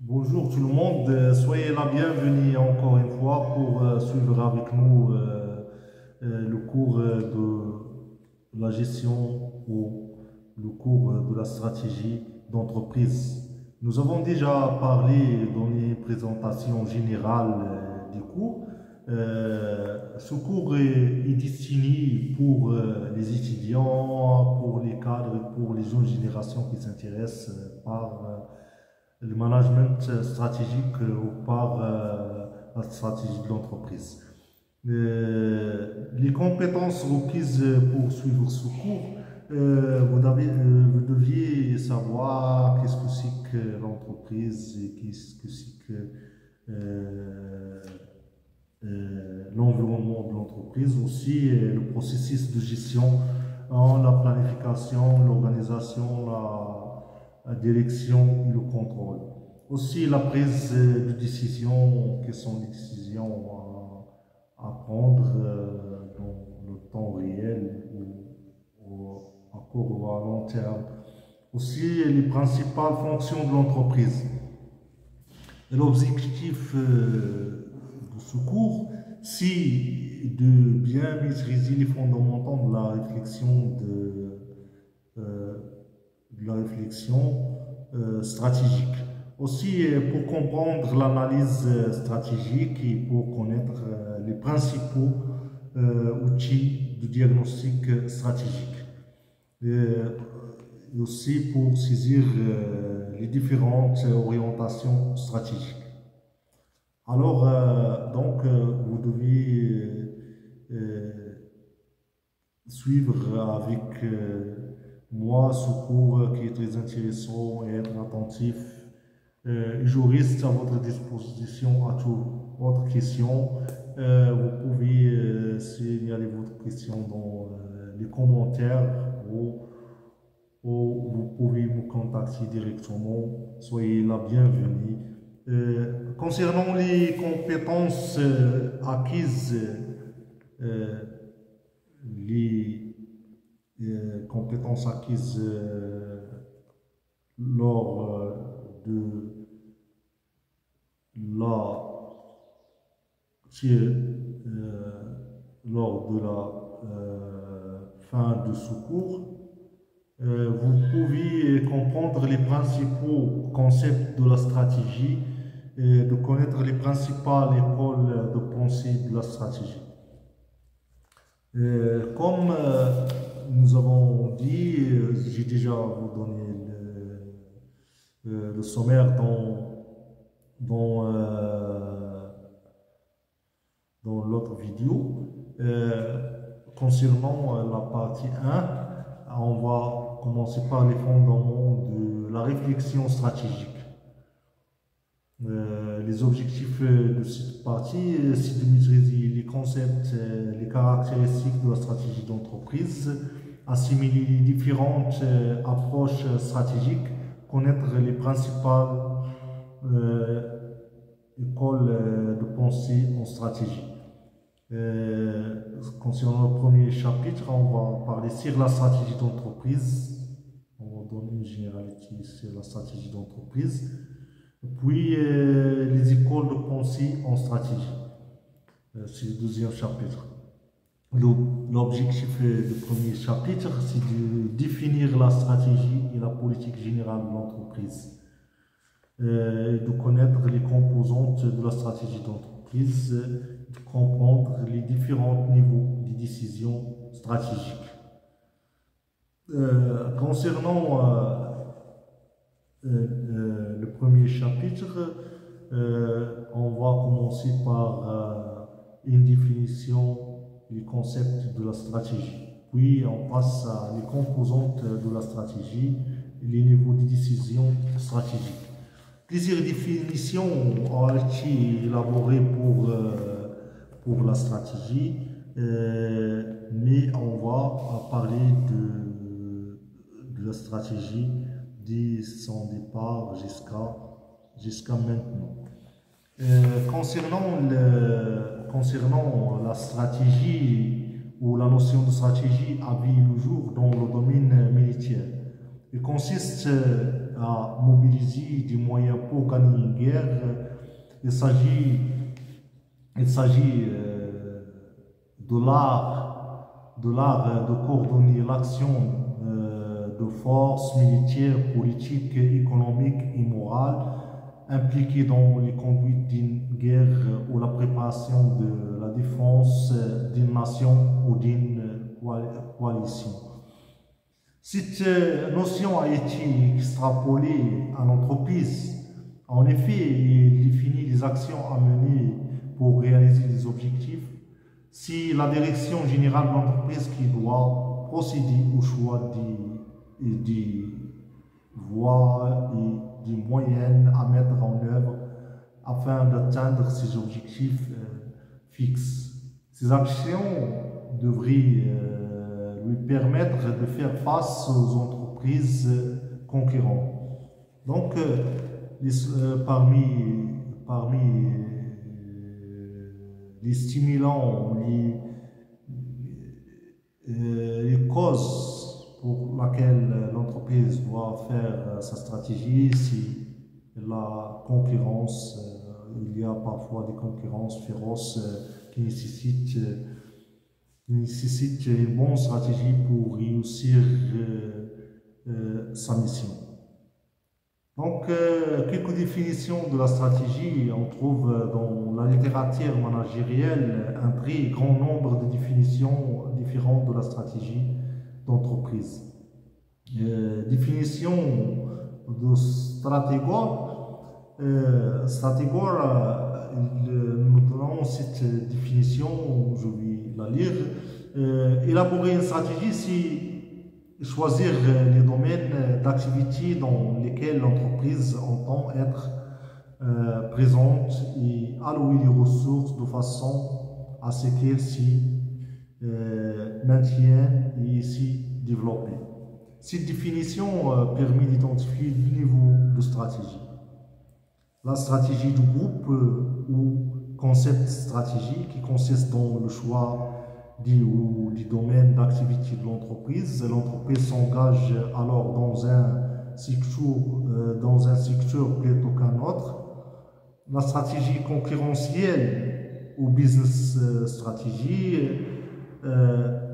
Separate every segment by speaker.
Speaker 1: Bonjour tout le monde, soyez la bienvenue encore une fois pour suivre avec nous le cours de la gestion ou le cours de la stratégie d'entreprise. Nous avons déjà parlé dans les présentations générales du cours. Ce cours est destiné pour les étudiants, pour les cadres, pour les jeunes générations qui s'intéressent par le management stratégique ou par la stratégie de l'entreprise. Les compétences requises pour suivre ce cours, vous deviez savoir qu'est-ce que c'est que l'entreprise, et qu'est-ce que c'est que l'environnement de l'entreprise, aussi le processus de gestion, la planification, l'organisation, la direction et le contrôle. Aussi la prise de décision, quelles sont les décisions à prendre dans le temps réel ou à court ou à long terme. Aussi les principales fonctions de l'entreprise. L'objectif de ce cours, c'est de bien maîtriser les fondamentaux de la réflexion stratégique. Aussi pour comprendre l'analyse stratégique et pour connaître les principaux outils de diagnostic stratégique. Et aussi pour saisir les différentes orientations stratégiques. Alors, vous devez suivre avec moi ce cours qui est très intéressant et être attentif. Je reste à votre disposition à toutes votre questions. Vous pouvez signaler votre question dans les commentaires ou vous pouvez me contacter directement. Soyez la bienvenue. Concernant les compétences acquises, les compétences acquises lors de la fin de ce cours, vous pouvez comprendre les principaux concepts de la stratégie et de connaître les principales écoles de pensée de la stratégie. Comme nous avons dit, j'ai déjà vous donné le sommaire dans l'autre vidéo. Concernant la partie 1, on va commencer par les fondements de la réflexion stratégique. Les objectifs de cette partie, c'est de maîtriser les concepts, les caractéristiques de la stratégie d'entreprise, assimiler les différentes approches stratégiques, connaître les principales écoles de pensée en stratégie. Concernant le premier chapitre, on va parler sur la stratégie d'entreprise. On va donner une généralité sur la stratégie d'entreprise. Puis les écoles de pensée en stratégie. C'est le deuxième chapitre. L'objectif du premier chapitre, c'est de définir la stratégie et la politique générale de l'entreprise. De connaître les composantes de la stratégie d'entreprise, de comprendre les différents niveaux de décision stratégique. Concernant le premier chapitre, on va commencer par une définition du concept de la stratégie. Puis on passe à les composantes de la stratégie et les niveaux de décision stratégique. Plusieurs définitions ont été élaborées pour la stratégie, mais on va parler de la stratégie dès son départ jusqu'à maintenant. Concernant la stratégie ou la notion de stratégie a vu le jour dans le domaine militaire. Il consiste à mobiliser des moyens pour gagner une guerre. Il s'agit de l'art de coordonner l'action de forces militaires, politiques, économiques et morales impliquées dans les conduites d'une guerre ou la préparation de la défense d'une nation ou d'une coalition. Cette notion a été extrapolée à l'entreprise. En effet, il définit les actions à mener pour réaliser les objectifs. C'est la direction générale de l'entreprise qui doit procéder au choix des voies et des moyens à mettre en œuvre afin d'atteindre ces objectifs fixes. Ces actions devraient lui permettre de faire face aux entreprises concurrentes. Donc, parmi les stimulants, les causes pour lesquelles l'entreprise doit faire sa stratégie, c'est la concurrence. Il y a parfois des concurrences féroces qui nécessitent une bonne stratégie pour réussir sa mission. Donc, quelques définitions de la stratégie. On trouve dans la littérature managérielle un très grand nombre de définitions différentes de la stratégie d'entreprise. Définition de stratégore. Nous donnons cette définition, je vais la lire. Élaborer une stratégie, c'est choisir les domaines d'activité dans lesquels l'entreprise entend être présente et allouer les ressources de façon à ce qu'elle s'y maintienne et s'y développe. Cette définition permet d'identifier deux niveaux de stratégie. La stratégie du groupe ou concept stratégie qui consiste dans le choix du domaine d'activité de l'entreprise. L'entreprise s'engage alors dans un secteur plutôt qu'un autre. La stratégie concurrentielle ou business stratégie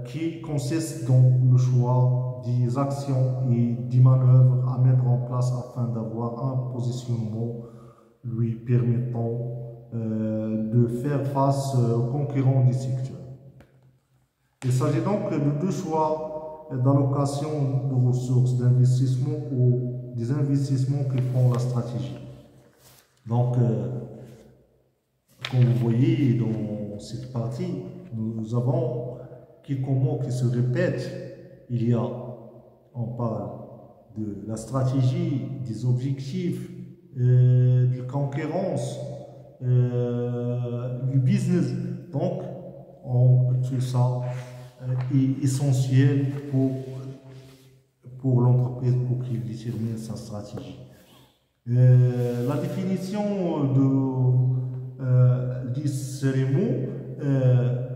Speaker 1: qui consiste dans le choix des actions et des manœuvres à mettre en place afin d'avoir un positionnement lui permettant de faire face aux concurrents du secteur. Il s'agit donc de deux choix d'allocation de ressources, d'investissement ou des investissements qui font la stratégie. Donc, comme vous voyez dans cette partie, nous avons quelques mots qui se répètent. On parle de la stratégie, des objectifs, de la concurrence, du business. Donc, tout ça est essentiel pour l'entreprise pour qu'il détermine sa stratégie. La définition de ces mots,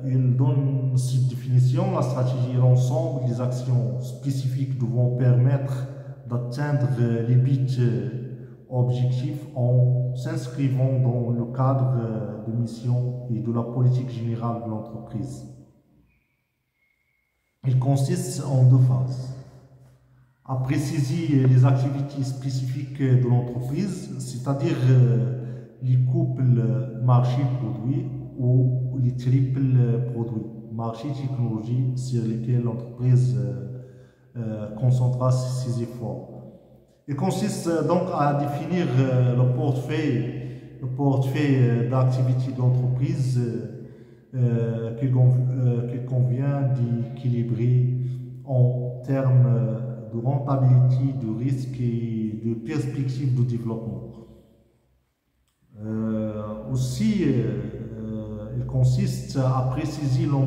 Speaker 1: il donne cette définition. La stratégie est l'ensemble des actions spécifiques devant permettre d'atteindre les buts objectifs en s'inscrivant dans le cadre de mission et de la politique générale de l'entreprise. Il consiste en deux phases. À préciser les activités spécifiques de l'entreprise, c'est-à-dire les couples marché-produit ou les triples produits, marché-technologie, sur lesquels l'entreprise concentrera ses efforts. Il consiste donc à définir le portefeuille d'activités de l'entreprise qu'il convient d'équilibrer en termes de rentabilité, de risque et de perspective de développement. Aussi, il consiste à préciser le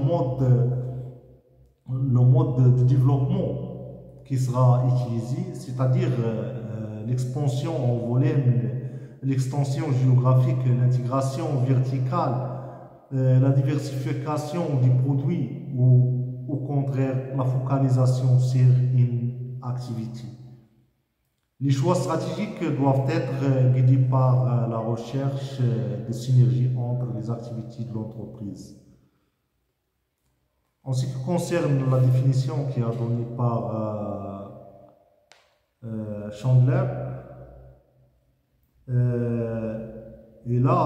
Speaker 1: mode de développement qui sera utilisé, c'est-à-dire l'expansion en volume, l'extension géographique, l'intégration verticale, la diversification des produits ou au contraire la focalisation sur une activité. Les choix stratégiques doivent être guidés par la recherche de synergie entre les activités de l'entreprise. En ce qui concerne la définition qui est donnée par Chandler, il a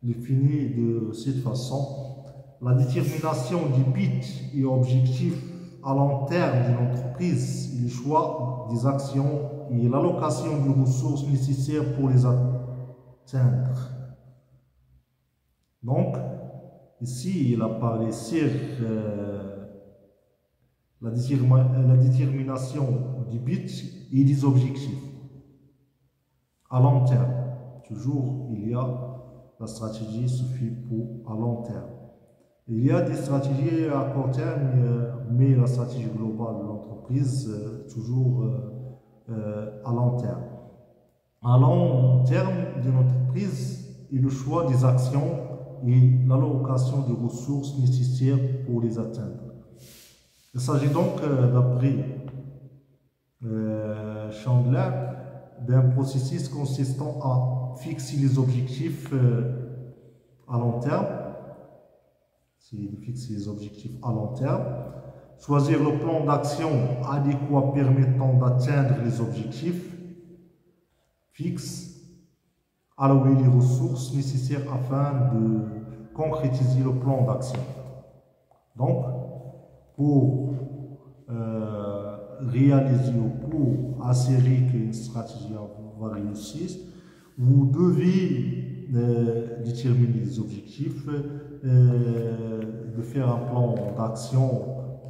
Speaker 1: défini de cette façon la détermination des buts et objectifs à long terme d'une entreprise, le choix des actions et l'allocation des ressources nécessaires pour les atteindre. Donc, ici, il a parlé sur la détermination des buts et des objectifs à long terme. Toujours, il y a la stratégie suffit pour à long terme. Il y a des stratégies à court terme, mais la stratégie globale de l'entreprise, toujours à long terme. À long terme d'une entreprise, il y a le choix des actions et l'allocation des ressources nécessaires pour les atteindre. Il s'agit donc, d'après Chandler, d'un processus consistant à fixer les objectifs à long terme. C'est de fixer les objectifs à long terme, choisir le plan d'action adéquat permettant d'atteindre les objectifs fixes, allouer les ressources nécessaires afin de concrétiser le plan d'action. Donc, pour réaliser ou pour assurer qu'une stratégie va réussir, vous devez déterminer les objectifs, de faire un plan d'action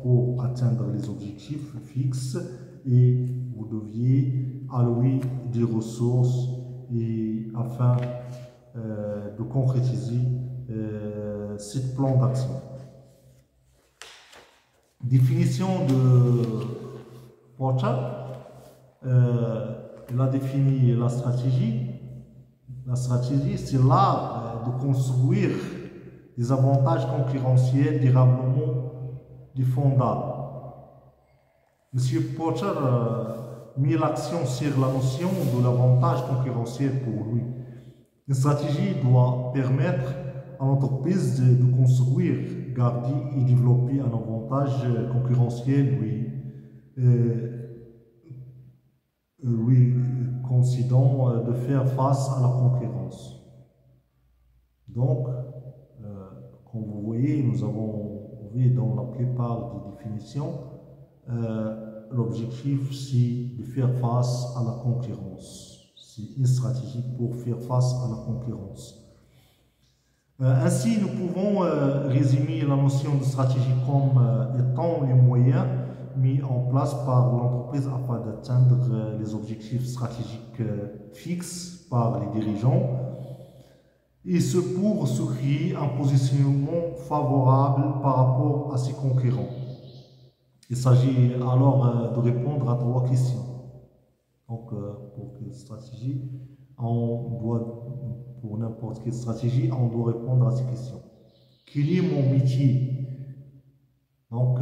Speaker 1: pour atteindre les objectifs fixes et vous deviez allouer des ressources et afin de concrétiser ce plan d'action. Définition de Porter, il a défini la stratégie. La stratégie, c'est l'art de construire des avantages concurrentiels durablement défendables. M. Porter mis l'accent sur la notion de l'avantage concurrentiel pour lui. Une stratégie doit permettre à l'entreprise de construire, garder et développer un avantage concurrentiel lui coïncidant de faire face à la concurrence. Donc, comme vous voyez, nous avons vu dans la plupart des définitions, l'objectif c'est de faire face à la concurrence. C'est une stratégie pour faire face à la concurrence. Ainsi, nous pouvons résumer la notion de stratégie comme étant les moyens mis en place par l'entreprise afin d'atteindre les objectifs stratégiques fixes par les dirigeants, et ce pour se créer un positionnement favorable par rapport à ses concurrents. Il s'agit alors de répondre à 3 questions. Donc, pour quelle stratégie, pour n'importe quelle stratégie, on doit répondre à ces questions. Quel est mon métier? Donc,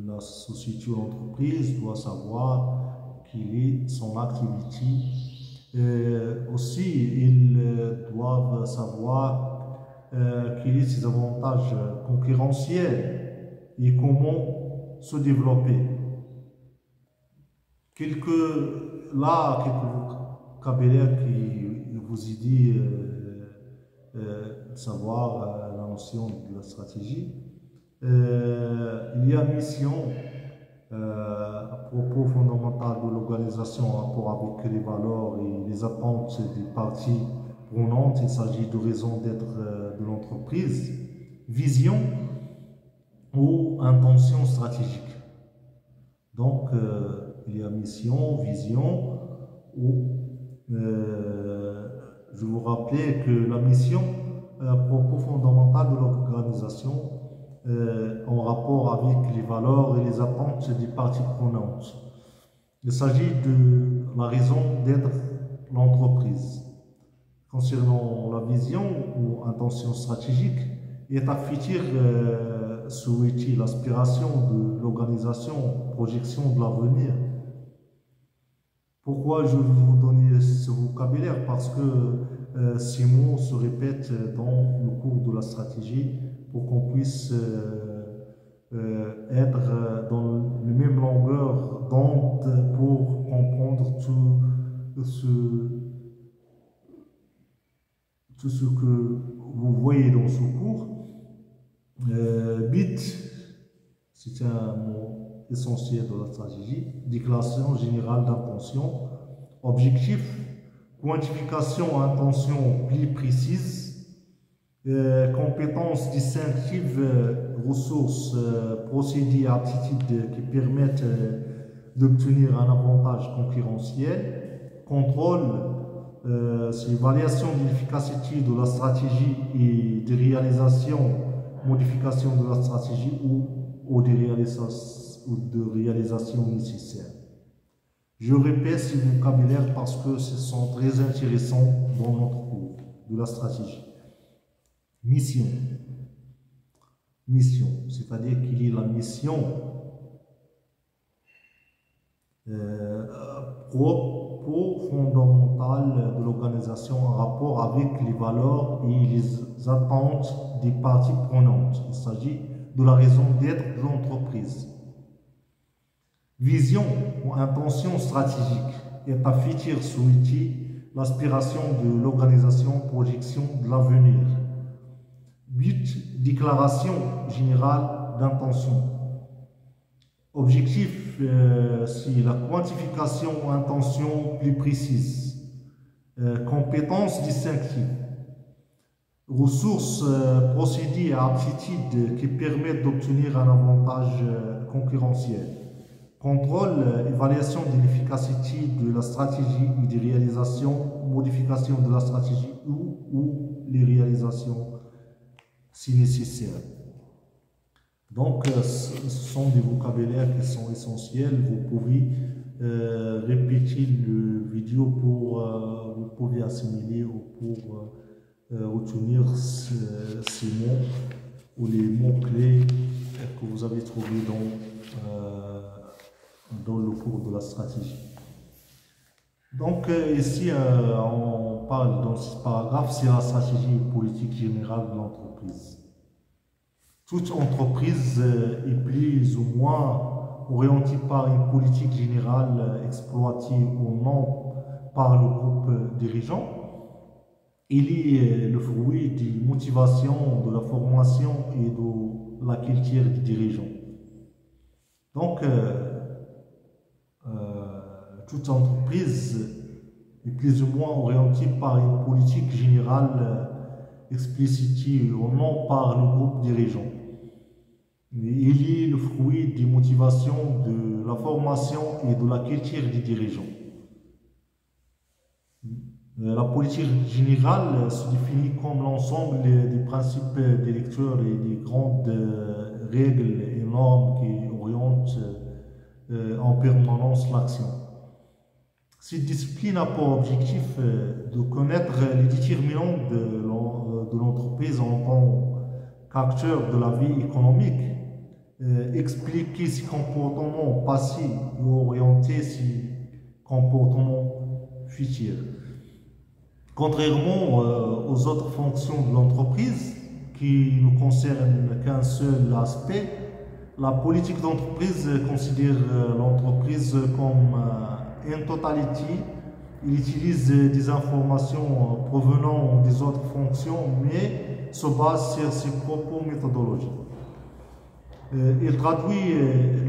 Speaker 1: la société ou l'entreprise doit savoir quelle est son activité. Aussi, ils doivent savoir quels sont ses avantages concurrentiels et comment se développer. Quelques vocabulaires qui vous aident de savoir la notion de la stratégie. Il y a mission, à propos fondamental de l'organisation en rapport avec les valeurs et les attentes des parties prenantes. Il s'agit de raison d'être de l'entreprise, vision ou intention stratégique. Donc, il y a mission, vision, ou je vous rappelle que la mission, à propos fondamental de l'organisation, en rapport avec les valeurs et les attentes des parties prenantes. Il s'agit de la raison d'être l'entreprise. Concernant la vision ou intention stratégique, est à souhaiter l'aspiration de l'organisation, projection de l'avenir. Pourquoi je vais vous donner ce vocabulaire? Parce que ces mots se répètent dans le cours de la stratégie pour qu'on puisse être dans la même longueur d'onde pour comprendre tout ce que vous voyez dans ce cours. BIT, c'est un mot essentiel de la stratégie. Déclaration générale d'intention. Objectif, quantification, intention plus précise. Compétences distinctives, ressources, procédés, aptitudes qui permettent d'obtenir un avantage concurrentiel. Contrôle, c'est l'évaluation de l'efficacité de la stratégie et de réalisation, modification de la stratégie ou de réalisation nécessaire. Je répète ce vocabulaire parce que ce sont très intéressants dans notre cours de la stratégie. Mission. Mission, c'est-à-dire qu'il y a la mission propos fondamentale de l'organisation en rapport avec les valeurs et les attentes des parties prenantes. Il s'agit de la raison d'être de l'entreprise. Vision ou intention stratégique est à futur souhaité, l'aspiration de l'organisation, projection de l'avenir. But, déclaration générale d'intention. Objectif, c'est la quantification, intention plus précise. Compétences distinctives. Ressources, procédés et aptitudes qui permettent d'obtenir un avantage concurrentiel. Contrôle, évaluation de l'efficacité de la stratégie et des réalisations, modification de la stratégie ou les réalisations si nécessaire. Donc, ce sont des vocabulaires qui sont essentiels. Vous pouvez répéter le vidéo pour vous pouvez assimiler ou pour retenir ces mots ou les mots-clés que vous avez trouvés dans le cours de la stratégie. Donc, ici, on parle dans ce paragraphe, c'est la stratégie politique générale de l'entreprise. Toute entreprise est plus ou moins orientée par une politique générale exploitée ou non par le groupe dirigeant. Il est le fruit des motivations, de la formation et de la culture des dirigeants. Donc, toute entreprise est plus ou moins orientée par une politique générale explicitée ou non par le groupe dirigeant. Il est le fruit des motivations, de la formation et de la culture des dirigeants. La politique générale se définit comme l'ensemble des principes directeurs et des grandes règles et normes qui orientent en permanence l'action. Cette discipline a pour objectif de connaître les déterminants de l'entreprise en tant qu'acteur de la vie économique, expliquer ses comportements passés et orienter ses comportements futurs. Contrairement aux autres fonctions de l'entreprise qui ne concernent qu'un seul aspect, la politique d'entreprise considère l'entreprise comme une totalité. Il utilise des informations provenant des autres fonctions, mais se base sur ses propres méthodologies. Il traduit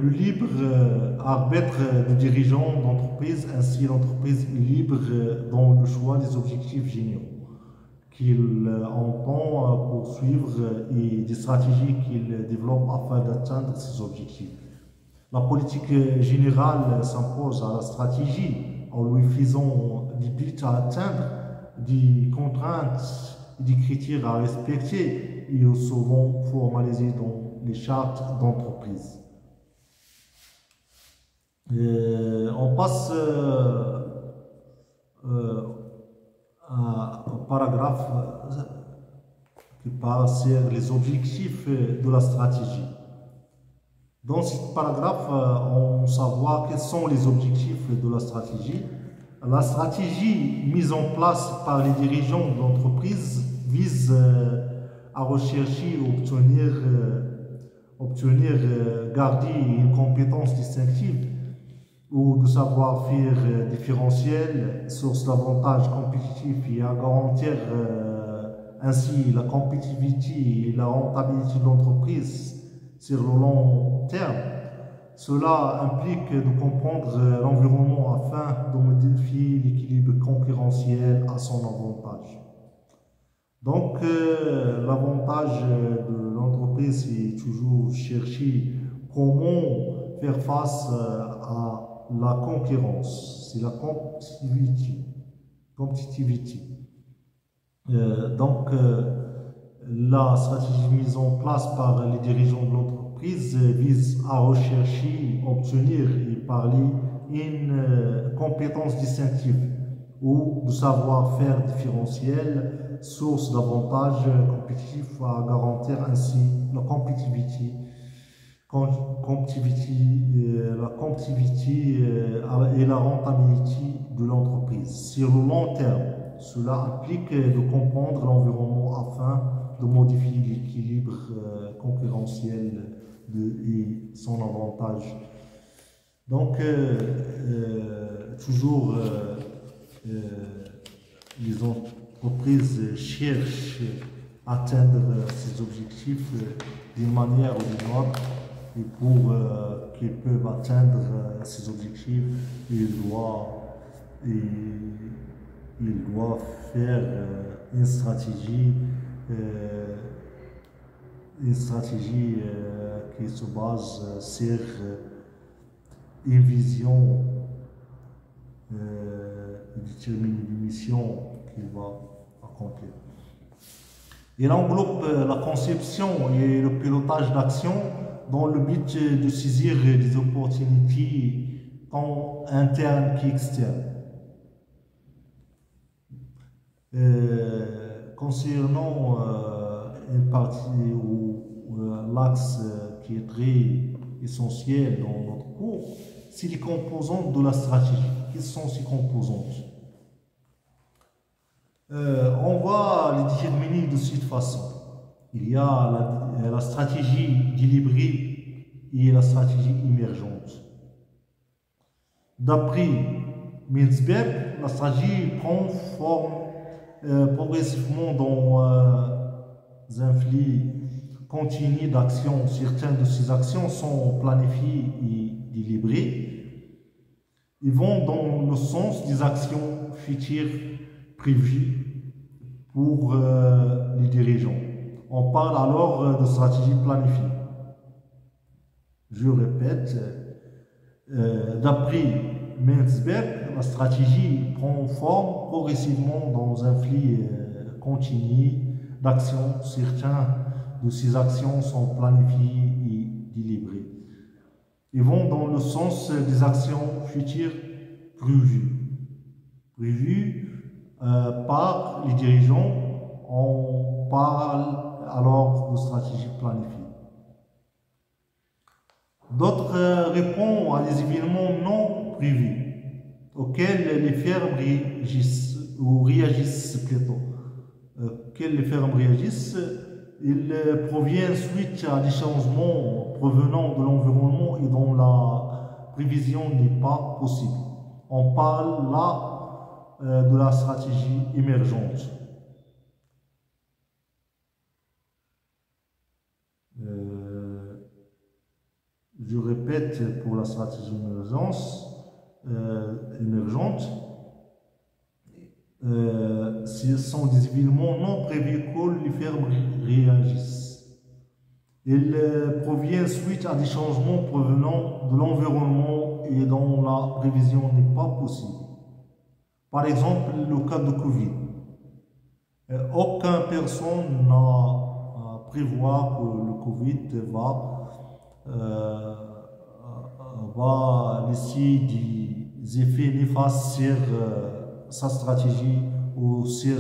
Speaker 1: le libre arbitre du dirigeant d'entreprise, ainsi l'entreprise est libre dans le choix des objectifs généraux qu'il entend poursuivre et des stratégies qu'il développe afin d'atteindre ces objectifs. La politique générale s'impose à la stratégie en lui faisant des buts à atteindre, des contraintes et des critères à respecter et souvent formalisés dans les chartes d'entreprise. On passe au paragraphe qui parle sur les objectifs de la stratégie. Dans ce paragraphe, on saura quels sont les objectifs de la stratégie. La stratégie mise en place par les dirigeants de l'entreprise vise à rechercher, garder une compétence distinctive ou de savoir-faire différentiel, source d'avantages compétitifs et à garantir ainsi la compétitivité et la rentabilité de l'entreprise sur le long terme. Cela implique de comprendre l'environnement afin de modifier l'équilibre concurrentiel à son avantage. Donc, l'avantage de l'entreprise, c'est toujours chercher comment faire face à la concurrence, c'est la compétitivité. La stratégie mise en place par les dirigeants de l'entreprise vise à rechercher, obtenir et parler une compétence distinctive ou de savoir-faire différentiel, source d'avantages compétitifs à garantir ainsi la compétitivité et la rentabilité de l'entreprise. Sur le long terme, cela implique de comprendre l'environnement afin de modifier l'équilibre concurrentiel et son avantage. Donc, toujours, les entreprises cherchent à atteindre ces objectifs d'une manière ou d'une autre. Et pour qu'ils peuvent atteindre ces objectifs, ils doivent faire une stratégie qui se base sur une vision et détermine une mission qu'il va accomplir. Il englobe la conception et le pilotage d'action dans le but de saisir des opportunités tant internes qu'externes. Concernant une partie ou l'axe qui est très essentiel dans notre cours, c'est les composantes de la stratégie. Quelles sont ces composantes? On va les déterminer de cette façon. Il y a la stratégie délibérée et la stratégie émergente. D'après Mintzberg, la stratégie prend forme progressivement dans un flux continu d'actions. Certaines de ces actions sont planifiées et délibérées. Ils vont dans le sens des actions futures prévues pour les dirigeants. On parle alors de stratégie planifiée. Je répète, d'après Mintzberg, la stratégie prend forme progressivement dans un flux continu d'actions. Certaines de ces actions sont planifiées et délibérées. Ils vont dans le sens des actions futures prévues par les dirigeants. On parle alors de stratégie planifiée. D'autres répondent à des événements non prévus auxquels les firmes réagissent plutôt. Ils proviennent suite à des changements provenant de l'environnement et dont la prévision n'est pas possible. On parle là de la stratégie émergente. Je répète pour la stratégie émergente, ce sont des événements non prévus que les firmes réagissent. Ils proviennent suite à des changements provenant de l'environnement et dont la prévision n'est pas possible. Par exemple, le cas de Covid. Aucune personne n'a prévoir que le Covid va laisser des effets néfastes sur sa stratégie ou sur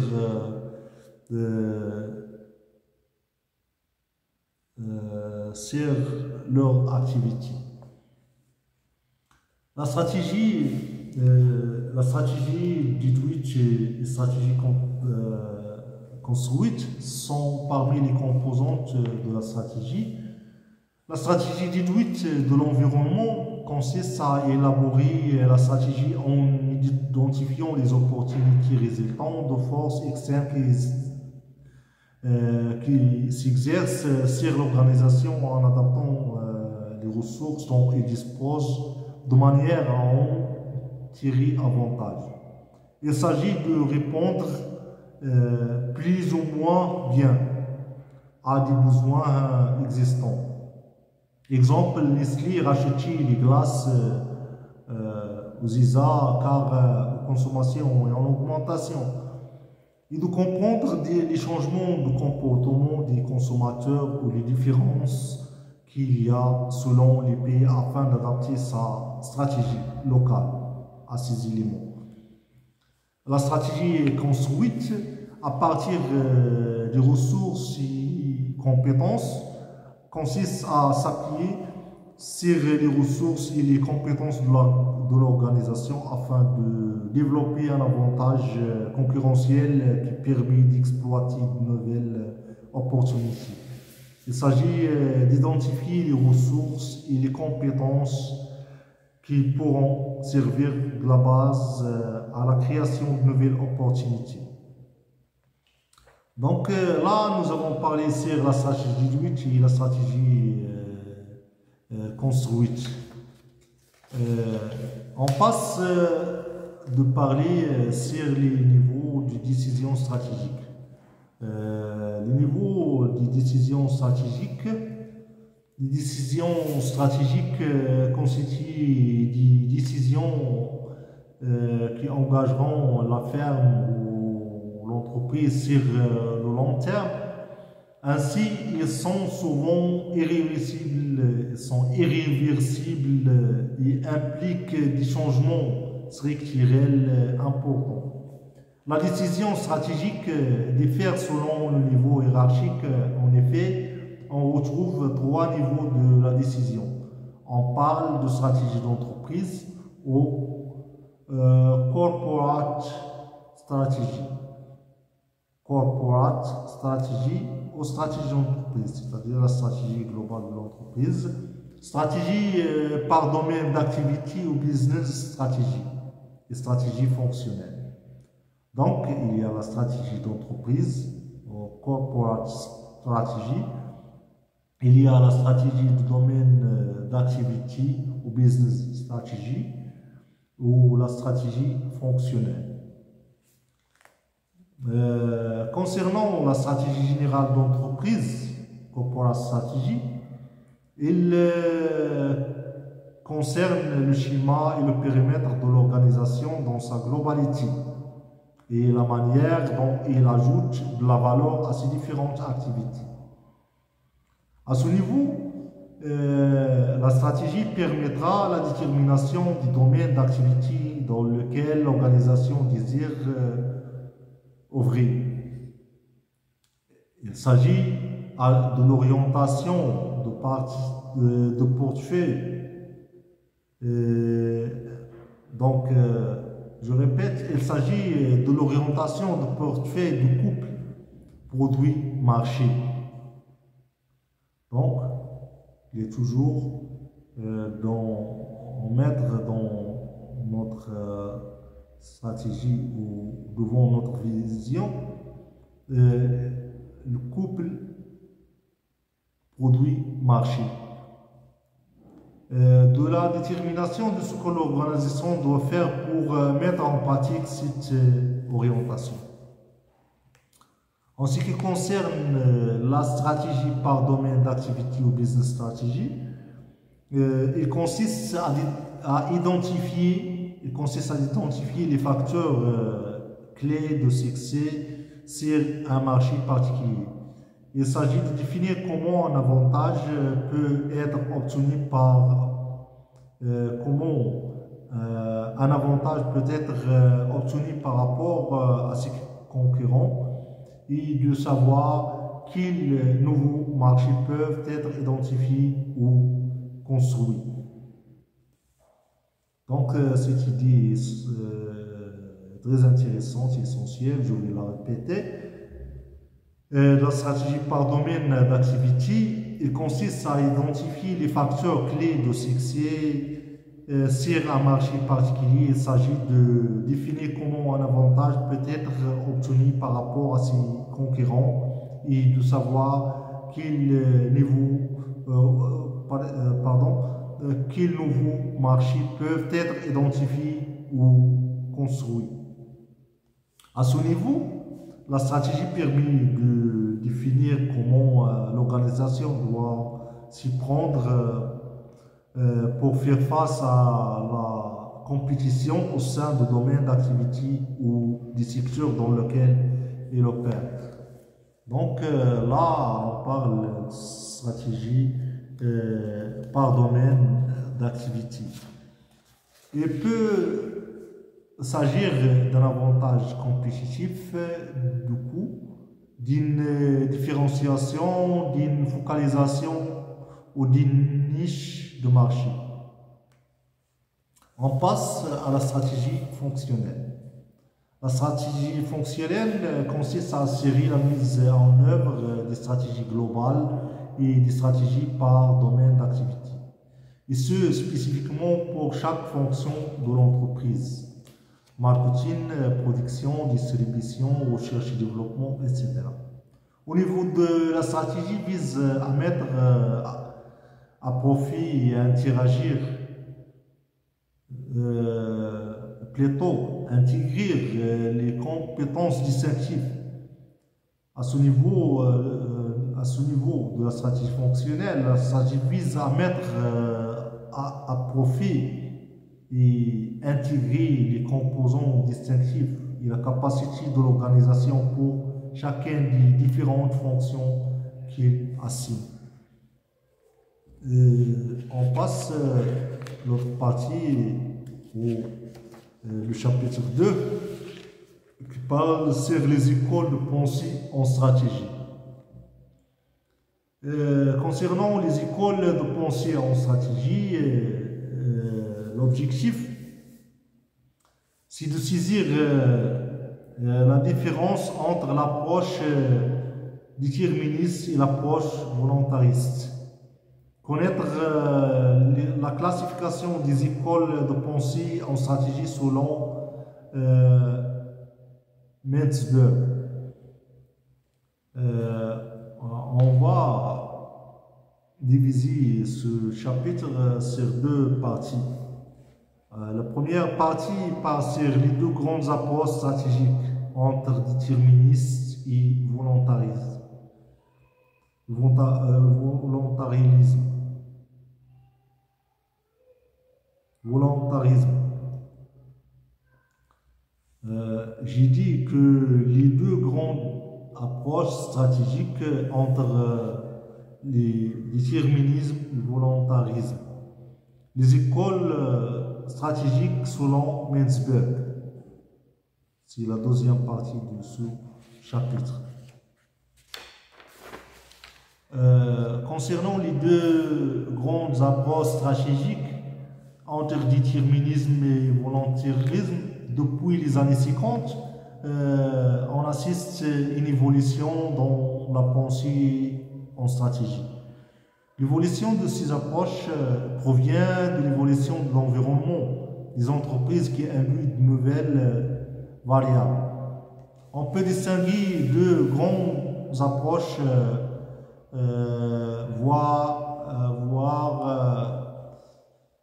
Speaker 1: sur leur activité. La stratégie déduite et la stratégie construite sont parmi les composantes de la stratégie. La stratégie déduite de l'environnement consiste à élaborer la stratégie en identifiant les opportunités résultant de forces externes qui s'exercent sur l'organisation en adaptant les ressources dont ils disposent de manière à en tirer avantage. Il s'agit de répondre plus ou moins bien à des besoins existants. Exemple, Nestlé rachetait les glaces aux ISA car la consommation est en augmentation. Et de comprendre les changements de comportement des consommateurs ou les différences qu'il y a selon les pays afin d'adapter sa stratégie locale à ces éléments. La stratégie est construite à partir des ressources et compétences, consiste à s'appuyer sur les ressources et les compétences de l'organisation afin de développer un avantage concurrentiel qui permet d'exploiter de nouvelles opportunités. Il s'agit d'identifier les ressources et les compétences qui pourront servir de la base à la création de nouvelles opportunités. Donc là, nous avons parlé sur la stratégie déduite et la stratégie construite. On passe de parler sur les niveaux de décision stratégique. Les niveaux de décision stratégique. Les décisions stratégiques constituent des décisions qui engageront la firme ou l'entreprise sur le long terme. Ainsi, ils sont souvent irréversibles et impliquent des changements structurels importants. La décision stratégique diffère selon le niveau hiérarchique. En effet, on retrouve trois niveaux de la décision. On parle de stratégie d'entreprise ou corporate strategy. Corporate strategy ou stratégie d'entreprise, c'est-à-dire la stratégie globale de l'entreprise. Stratégie par domaine d'activité ou business stratégie et stratégie fonctionnelle. Donc, il y a la stratégie d'entreprise, corporate strategy. Il y a la stratégie du domaine d'activité ou business strategy ou la stratégie fonctionnelle. Concernant la stratégie générale d'entreprise, corporate strategy, il concerne le schéma et le périmètre de l'organisation dans sa globalité et la manière dont il ajoute de la valeur à ses différentes activités. À ce niveau, la stratégie permettra la détermination du domaine d'activité dans lequel l'organisation désire œuvrer. Il s'agit de l'orientation de portefeuille. Donc, je répète, il s'agit de l'orientation de portefeuille de couple produit-marché. Donc, il est toujours mettre dans notre stratégie ou devant notre vision le couple produit-marché. De la détermination de ce que l'organisation doit faire pour mettre en pratique cette orientation. En ce qui concerne la stratégie par domaine d'activité ou business strategy, il consiste à identifier les facteurs clés de succès sur un marché particulier. Il s'agit de définir comment un avantage peut être obtenu par rapport à ses concurrents et de savoir quel nouveau marchés peuvent être identifiés ou construits. Donc, cette idée est très intéressante et essentielle, je vais la répéter. La stratégie par domaine d'activité, il consiste à identifier les facteurs clés de succès sur un marché particulier. Il s'agit de définir comment un avantage peut être obtenu par rapport à ses concurrents et de savoir quels nouveaux marchés peuvent être identifiés ou construits. À ce niveau, la stratégie permet de définir comment l'organisation doit s'y prendre pour faire face à la compétition au sein de domaines d'activité ou des secteurs dans lesquels il opère. Donc là, on parle de stratégie par domaine d'activité. Il peut s'agir d'un avantage compétitif, du coup, d'une différenciation, d'une focalisation ou d'une niche de marché. On passe à la stratégie fonctionnelle. La stratégie fonctionnelle consiste à assurer la mise en œuvre des stratégies globales et des stratégies par domaine d'activité, et ce spécifiquement pour chaque fonction de l'entreprise. Marketing, production, distribution, recherche et développement, etc. Au niveau de la stratégie, vise à mettre à profit et à interagir, plutôt intégrer les compétences distinctives. À ce niveau de la stratégie fonctionnelle, la stratégie vise à mettre à profit et intégrer les composants distinctifs et la capacité de l'organisation pour chacune des différentes fonctions qu'il assume. On passe l'autre partie le chapitre 2 qui parle sur les écoles de pensée en stratégie. Concernant les écoles de pensée en stratégie, l'objectif, c'est de saisir la différence entre l'approche déterministe et l'approche volontariste. Connaître la classification des écoles de pensée en stratégie selon Metzberg. On va diviser ce chapitre sur deux parties. La première partie part sur les deux grandes approches stratégiques entre déterminisme et volontarisme. Volontarisme. J'ai dit que les deux grandes approches stratégiques entre les déterminisme et le volontarisme. Les écoles stratégiques selon Metzberg. C'est la deuxième partie de ce chapitre. Concernant les deux grandes approches stratégiques entre déterminisme et volontarisme, depuis les années 50, on assiste à une évolution dans la pensée en stratégie. L'évolution de ces approches provient de l'évolution de l'environnement des entreprises qui induit de nouvelles variables. On peut distinguer deux grandes approches,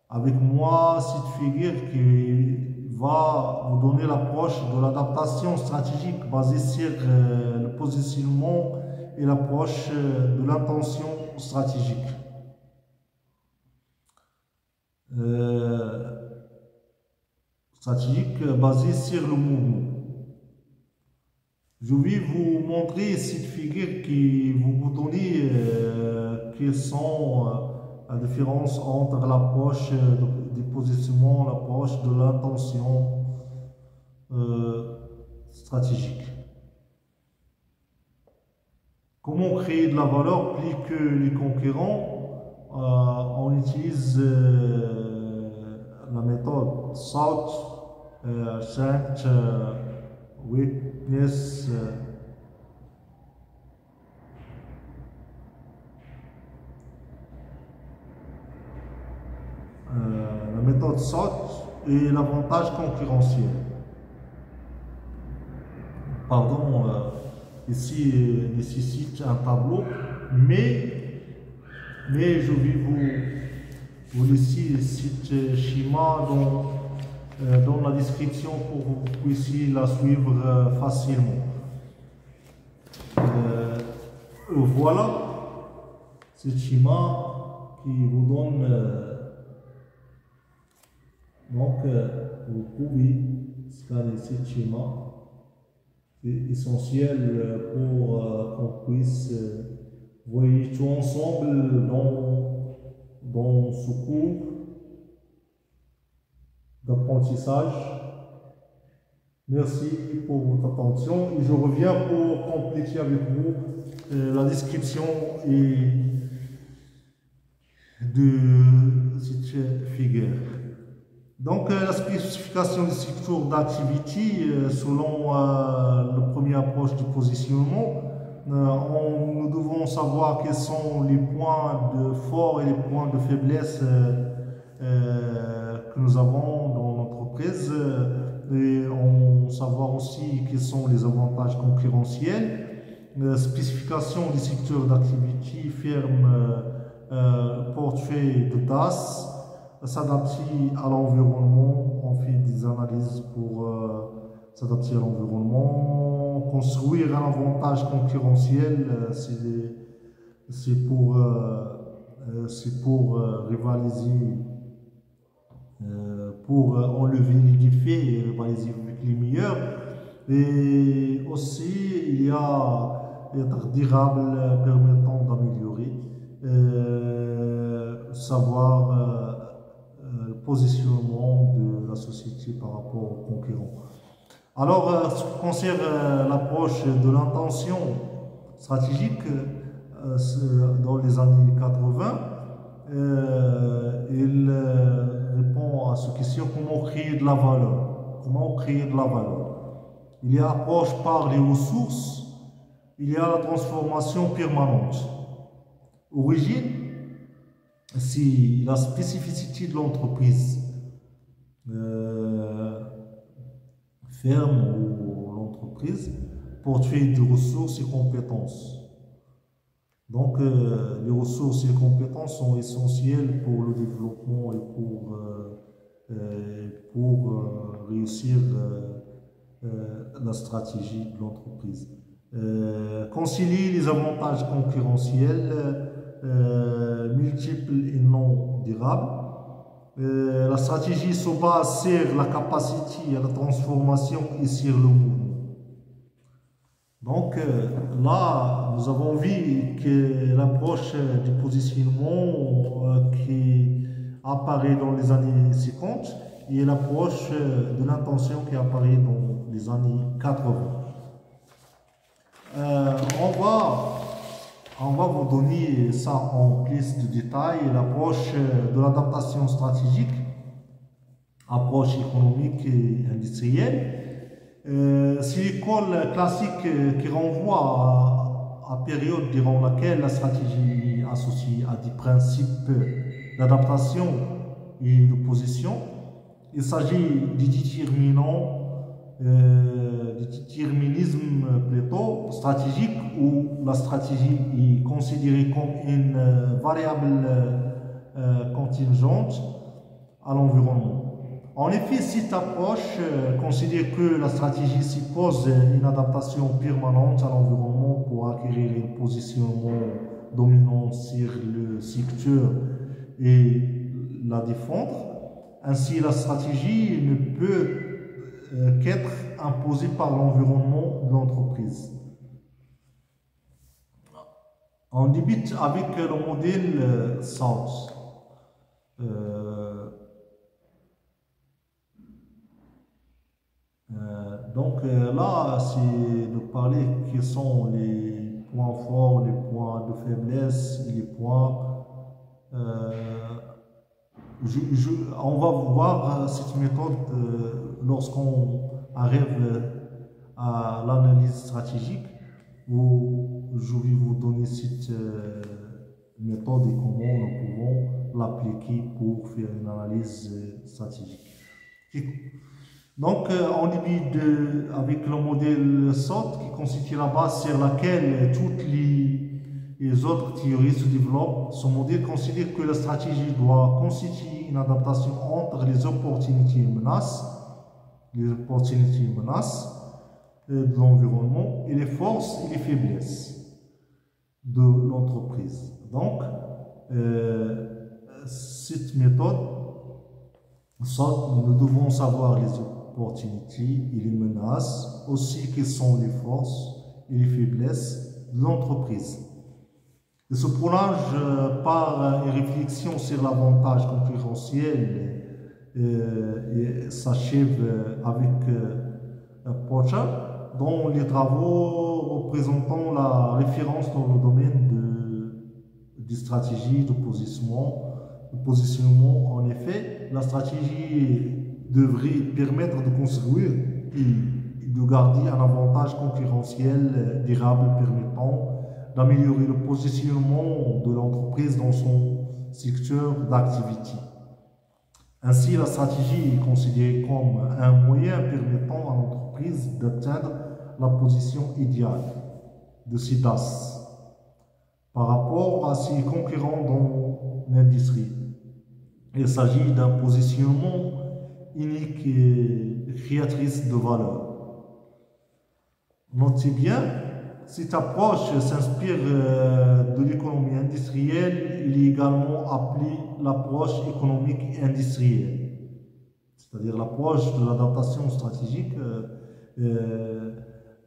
Speaker 1: avec moi cette figure qui va vous donner l'approche de l'adaptation stratégique basée sur le positionnement et l'approche de l'intention stratégique. Stratégique basée sur le mouvement. Je vais vous montrer cette figure qui va vous donner quelles sont la différence entre l'approche du positionnement et l'approche de l'intention stratégique. Comment créer de la valeur plus que les concurrents? On utilise la méthode SALT, Strength, Weakness. La méthode SALT et l'avantage concurrentiel. Pardon, ici nécessite un tableau, mais je vais vous laisser ce schéma dans la description pour que vous puissiez la suivre facilement. Voilà ce schéma qui vous donne vous pouvez scanner ce schéma. C'est essentiel pour qu'on puisse voyager tout ensemble dans ce cours d'apprentissage. Merci pour votre attention et je reviens pour compléter avec vous la description de cette figure. Donc, la spécification des secteurs d'activité, selon la première approche du positionnement, nous devons savoir quels sont les points de fort et les points de faiblesse que nous avons dans l'entreprise, et on savoir aussi quels sont les avantages concurrentiels. La spécification des secteurs d'activité ferme portefeuille de tâches, s'adapter à l'environnement, on fait des analyses pour s'adapter à l'environnement, construire un avantage concurrentiel, c'est pour rivaliser, pour enlever les défauts et rivaliser avec les meilleurs. Et aussi, il y a être durable permettant d'améliorer, savoir le positionnement de la société par rapport aux concurrents. Alors, ce qui concerne l'approche de l'intention stratégique dans les années 80, il répond à cette question: comment créer de la valeur? Comment créer de la valeur? Il y a approche par les ressources, il y a la transformation permanente. Origine, c'est la spécificité de l'entreprise, ferme ou l'entreprise, portefeuille de ressources et compétences. Donc, les ressources et compétences sont essentielles pour le développement et pour réussir la stratégie de l'entreprise. Concilier les avantages concurrentiels multiples et non durables. La stratégie se base sur la capacité à la transformation et sur le mouvement. Donc là, nous avons vu que l'approche du positionnement qui apparaît dans les années 50 et l'approche de l'intention qui apparaît dans les années 80. On va vous donner ça en plus de détails. L'approche de l'adaptation stratégique, approche économique et industrielle. C'est l'école classique qui renvoie à période durant laquelle la stratégie est associée à des principes d'adaptation et de position. Il s'agit des déterminants, du déterminisme plutôt stratégique, où la stratégie est considérée comme une variable contingente à l'environnement. En effet, cette approche considère que la stratégie suppose une adaptation permanente à l'environnement pour acquérir un positionnement dominant sur le secteur et la défendre. Ainsi, la stratégie ne peut qu'être imposée par l'environnement de l'entreprise. On débute avec le modèle SALT. Donc là, c'est de parler quels sont les points forts, les points de faiblesse et les points. On va voir cette méthode lorsqu'on arrive à l'analyse stratégique, où je vais vous donner cette méthode et comment nous pouvons l'appliquer pour faire une analyse stratégique. Donc, on débute avec le modèle SWOT qui constitue la base sur laquelle toutes les autres théories se développent. Ce modèle considère que la stratégie doit constituer une adaptation entre les opportunités et menaces de l'environnement et les forces et les faiblesses de l'entreprise. Donc, cette méthode, nous devons savoir les opportunités et les menaces, aussi quelles sont les forces et les faiblesses de l'entreprise. Et se prolonge par une réflexion sur l'avantage concurrentiel et s'achève avec Porcher, dont les travaux représentant la référence dans le domaine des stratégies de positionnement. En effet, la stratégie devrait permettre de construire et de garder un avantage concurrentiel durable permettant d'améliorer le positionnement de l'entreprise dans son secteur d'activité. Ainsi, la stratégie est considérée comme un moyen permettant à l'entreprise d'atteindre la position idéale de ses DAS par rapport à ses concurrents dans l'industrie. Il s'agit d'un positionnement unique et créatrice de valeur. Notez bien, cette approche s'inspire de l'économie industrielle. Il est également appelé l'approche économique et industrielle, c'est-à-dire l'approche de l'adaptation stratégique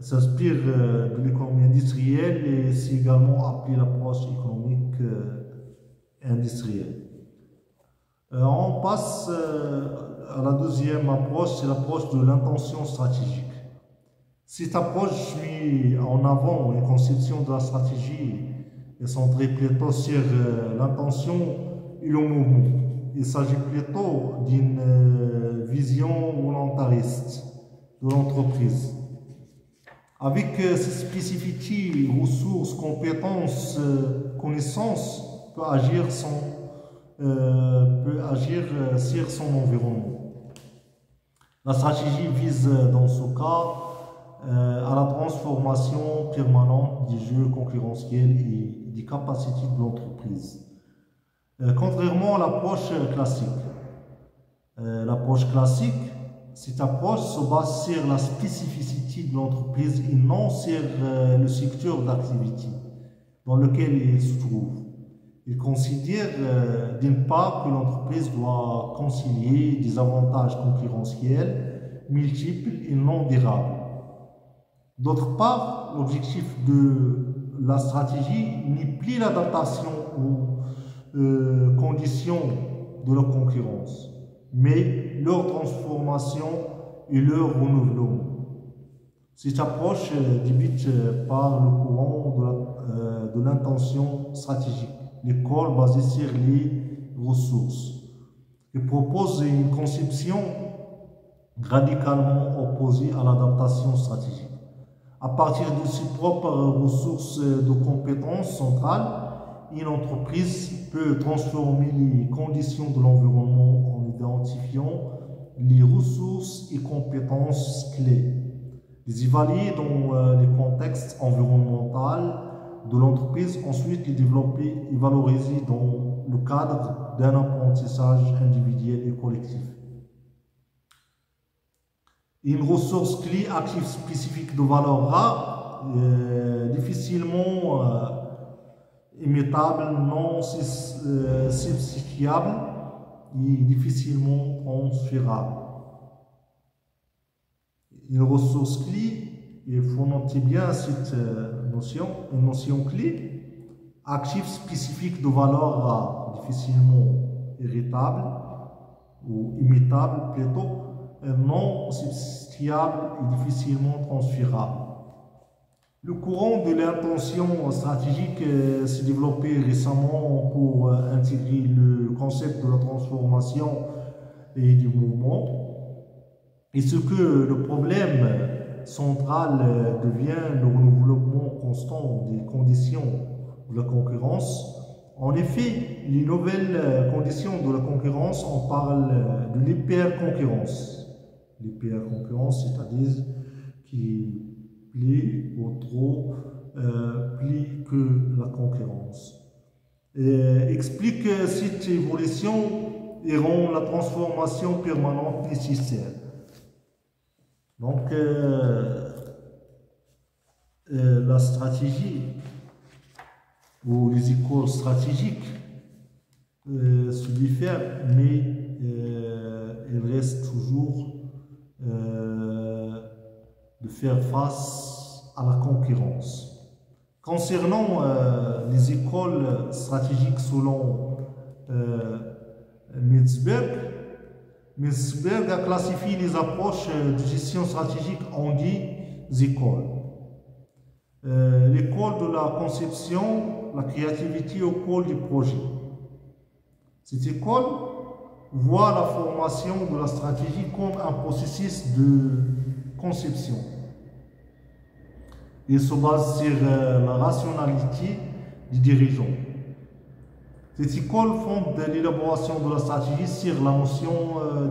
Speaker 1: s'inspire de l'économie industrielle et c'est également appelé l'approche économique et industrielle. On passe à la deuxième approche, c'est l'approche de l'intention stratégique. Cette approche met en avant une conception de la stratégie et centrée plutôt sur l'intention et le mouvement. Il s'agit plutôt d'une vision volontariste de l'entreprise. Avec ses spécificités, ressources, compétences, connaissances, peut agir sur son environnement. La stratégie vise dans ce cas à la transformation permanente des jeux concurrentiels et des capacités de l'entreprise. Contrairement à l'approche classique, cette approche se base sur la spécificité de l'entreprise et non sur le secteur d'activité dans lequel il se trouve. Il considère d'une part que l'entreprise doit concilier des avantages concurrentiels multiples et non durables. D'autre part, l'objectif de la stratégie n'est plus l'adaptation aux conditions de la concurrence, mais leur transformation et leur renouvellement. Cette approche débute par le courant de l'intention stratégique, l'école basée sur les ressources, et propose une conception radicalement opposée à l'adaptation stratégique. À partir de ses propres ressources de compétences centrales, une entreprise peut transformer les conditions de l'environnement en identifiant les ressources et compétences clés, les évaluer dans les contextes environnementaux de l'entreprise, ensuite les développer et valoriser dans le cadre d'un apprentissage individuel et collectif. Une ressource clé active spécifique de valeur rare, difficilement imitable, non substituable et difficilement transférable. Une ressource clé, il faut noter bien cette notion, une notion clé, active spécifique de valeur rare, difficilement héritable ou imitable plutôt, non substituable et difficilement transférable. Le courant de l'intention stratégique s'est développé récemment pour intégrer le concept de la transformation et du mouvement. Et ce que le problème central devient le renouvellement constant des conditions de la concurrence. En effet, les nouvelles conditions de la concurrence, on parle de l'hyperconcurrence. L'hyperconcurrence, c'est-à-dire qui plaît ou trop plus que la concurrence. Explique cette évolution et rend la transformation permanente nécessaire. Donc, la stratégie ou les écoles stratégiques se diffèrent, mais elles restent toujours de faire face à la concurrence. Concernant les écoles stratégiques selon Metzberg a classifié les approches de gestion stratégique en 10 écoles. L'école de la conception, la créativité au pôle du projet. Cette école voit la formation de la stratégie comme un processus de conception. Il se base sur la rationalité du dirigeant. Cette école fonde l'élaboration de la stratégie sur la notion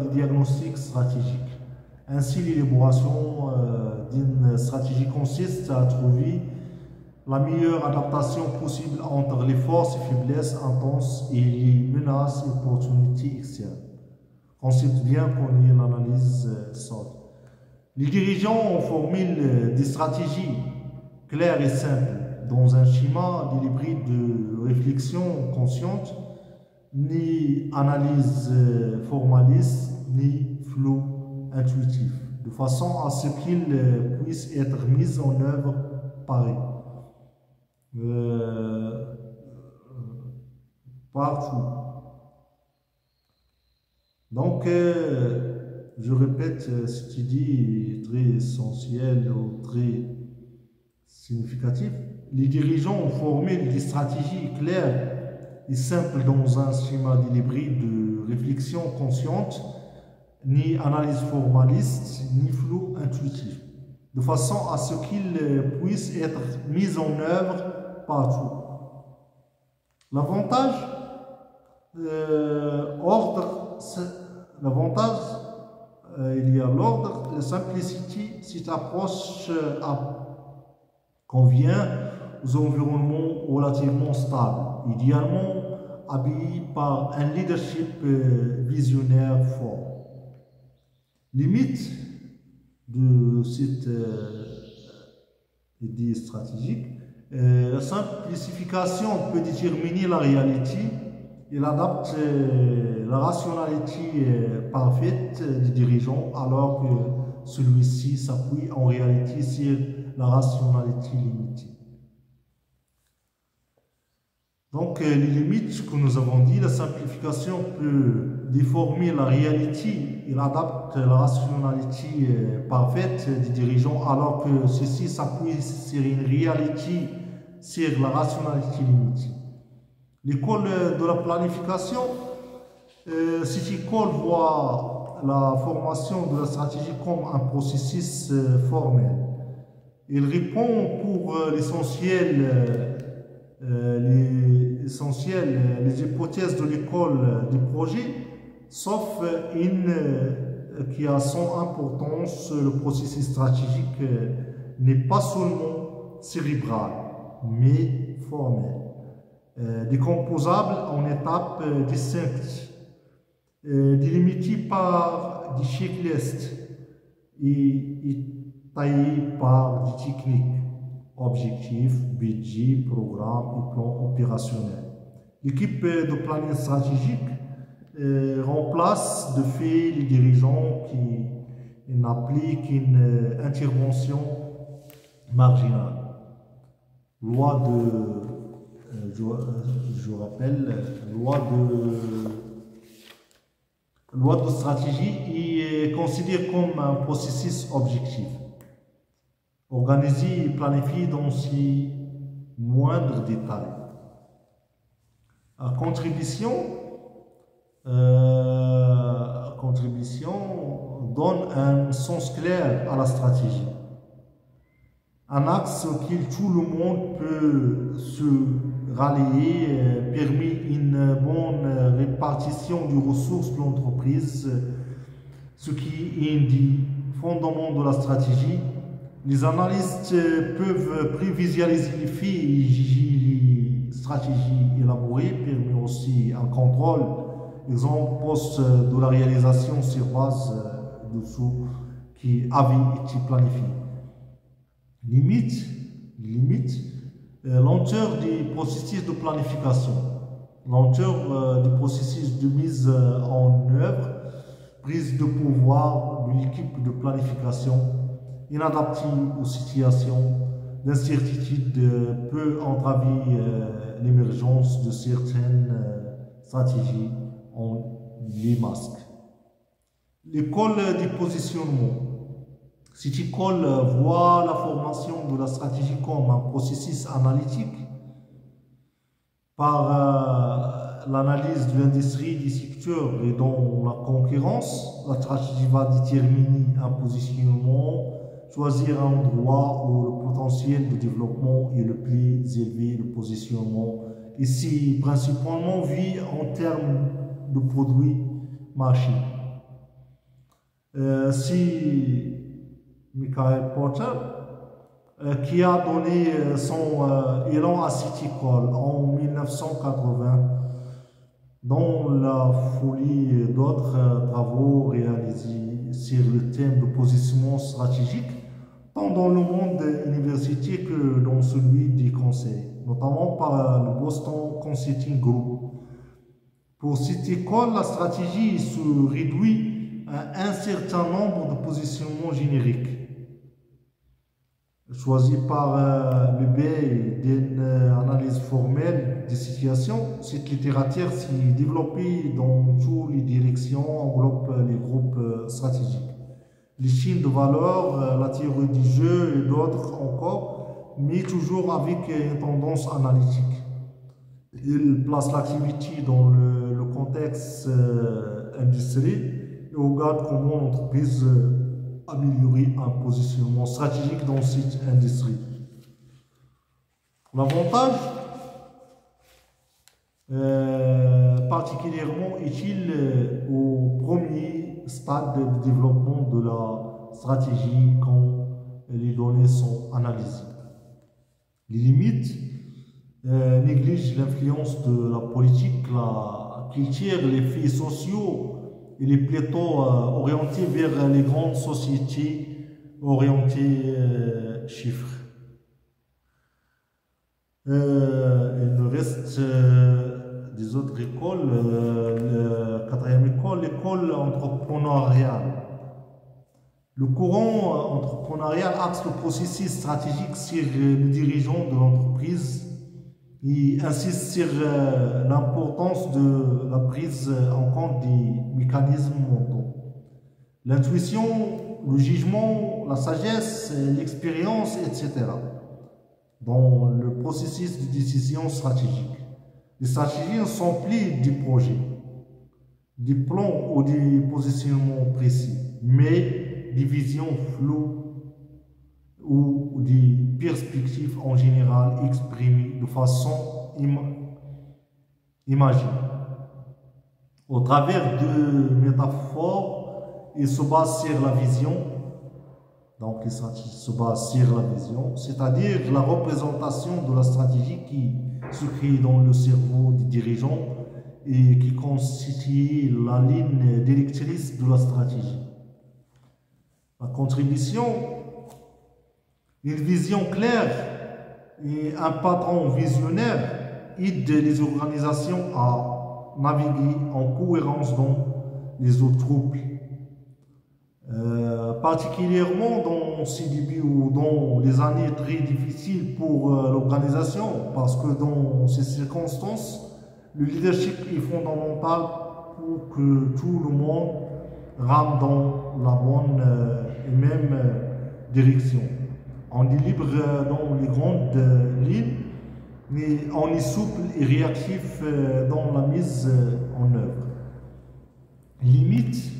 Speaker 1: de diagnostic stratégique. Ainsi, l'élaboration d'une stratégie consiste à trouver la meilleure adaptation possible entre les forces et faiblesses intenses et les menaces et opportunités externes. Concept bien connu, l'analyse SWOT. Les dirigeants formulent des stratégies claires et simples dans un schéma délibéré de réflexion consciente, ni analyse formaliste, ni flou intuitif, de façon à ce qu'ils puissent être mis en œuvre pareil. Partout. Donc, je répète, cette idée est très essentielle ou très significative. Les dirigeants ont formé des stratégies claires et simples dans un schéma délibéré de réflexion consciente, ni analyse formaliste, ni flou intuitif, de façon à ce qu'ils puissent être mis en œuvre partout. L'avantage, il y a l'ordre, la simplicité. Cette approche convient aux environnements relativement stables, idéalement habillés par un leadership visionnaire fort. Limite de cette idée stratégique, la simplification peut déterminer la réalité. Il adapte la rationalité parfaite du dirigeant alors que celui-ci s'appuie en réalité sur la rationalité limitée. Donc, les limites que nous avons dit, la simplification peut déformer la réalité. Il adapte la rationalité parfaite du dirigeant alors que ceci s'appuie sur une réalité, sur la rationalité limitée. L'école de la planification, cette école voit la formation de la stratégie comme un processus formel. Il répond pour l'essentiel les hypothèses de l'école du projet, sauf une qui a son importance. Le processus stratégique n'est pas seulement cérébral, mais formel. Décomposable en étapes distinctes, délimitées par des checklists et taillées par des techniques, objectifs, budget, programme et plan opérationnel. L'équipe de planning stratégique remplace de fait les dirigeants qui n'appliquent qu'une intervention marginale. Loi de je rappelle, loi de stratégie est considérée comme un processus objectif. organisé et planifié dans ses moindres détails. La contribution donne un sens clair à la stratégie. Un axe auquel tout le monde peut se rallier permet une bonne répartition des ressources de l'entreprise, ce qui est un des fondements de la stratégie. Les analystes peuvent prévisualiser les faits et juger les stratégies élaborées, permet aussi un contrôle, exemple poste de la réalisation sur base de ce qui avait été planifié. Limite, lenteur du processus de planification, lenteur du processus de mise en œuvre, prise de pouvoir de l'équipe de planification, inadaptée aux situations d'incertitude peut entraver l'émergence de certaines stratégies en les masques. L'école du positionnement. Cette école voit la formation de la stratégie comme un processus analytique par l'analyse de l'industrie, du secteur et dans la concurrence. La stratégie va déterminer un positionnement, choisir un endroit où le potentiel de développement est le plus élevé, le positionnement. Ici, principalement vu en termes de produits marchés. Si Michael Porter, qui a donné son élan à cette école en 1980, dans la folie d'autres travaux réalisés sur le thème de positionnement stratégique, tant dans le monde universitaire que dans celui des conseils, notamment par le Boston Consulting Group. Pour cette école, la stratégie se réduit à un certain nombre de positionnements génériques, choisi par le biais d'une analyse formelle des situations. Cette littérature s'est développée dans toutes les directions, englobe les groupes stratégiques, les chaînes de valeur, la théorie du jeu et d'autres encore, mais toujours avec une tendance analytique. Il place l'activité dans le contexte industriel et regarde comment l'entreprise améliorer un positionnement stratégique dans cette industrie. L'avantage particulièrement utile au premier stade de développement de la stratégie quand les données sont analysées. Les limites négligent l'influence de la politique, la culture, les faits sociaux. Il est plutôt orienté vers les grandes sociétés orientées chiffres. Il nous reste des autres écoles. La quatrième école, l'école entrepreneuriale. Le courant entrepreneurial axe le processus stratégique sur le dirigeant de l'entreprise et insiste sur l'importance de la prise en compte des mécanismes mentaux. L'intuition, le jugement, la sagesse, l'expérience, etc. dans le processus de décision stratégique. Les stratégies sont plus des projets, des plans ou des positionnements précis, mais des visions floues ou des perspectives en général exprimées de façon imagée. Au travers de métaphores, il se base sur la vision, donc les stratégies se basent sur la vision, c'est-à-dire la représentation de la stratégie qui se crée dans le cerveau des dirigeants et qui constitue la ligne directrice de la stratégie. La contribution, une vision claire et un patron visionnaire aident les organisations à naviguer en cohérence dans les autres troubles. Particulièrement dans ces débuts ou dans les années très difficiles pour l'organisation, parce que dans ces circonstances, le leadership est fondamental pour que tout le monde rame dans la bonne et même direction. On est libre dans les grandes lignes, mais on est souple et réactif dans la mise en œuvre. Limite,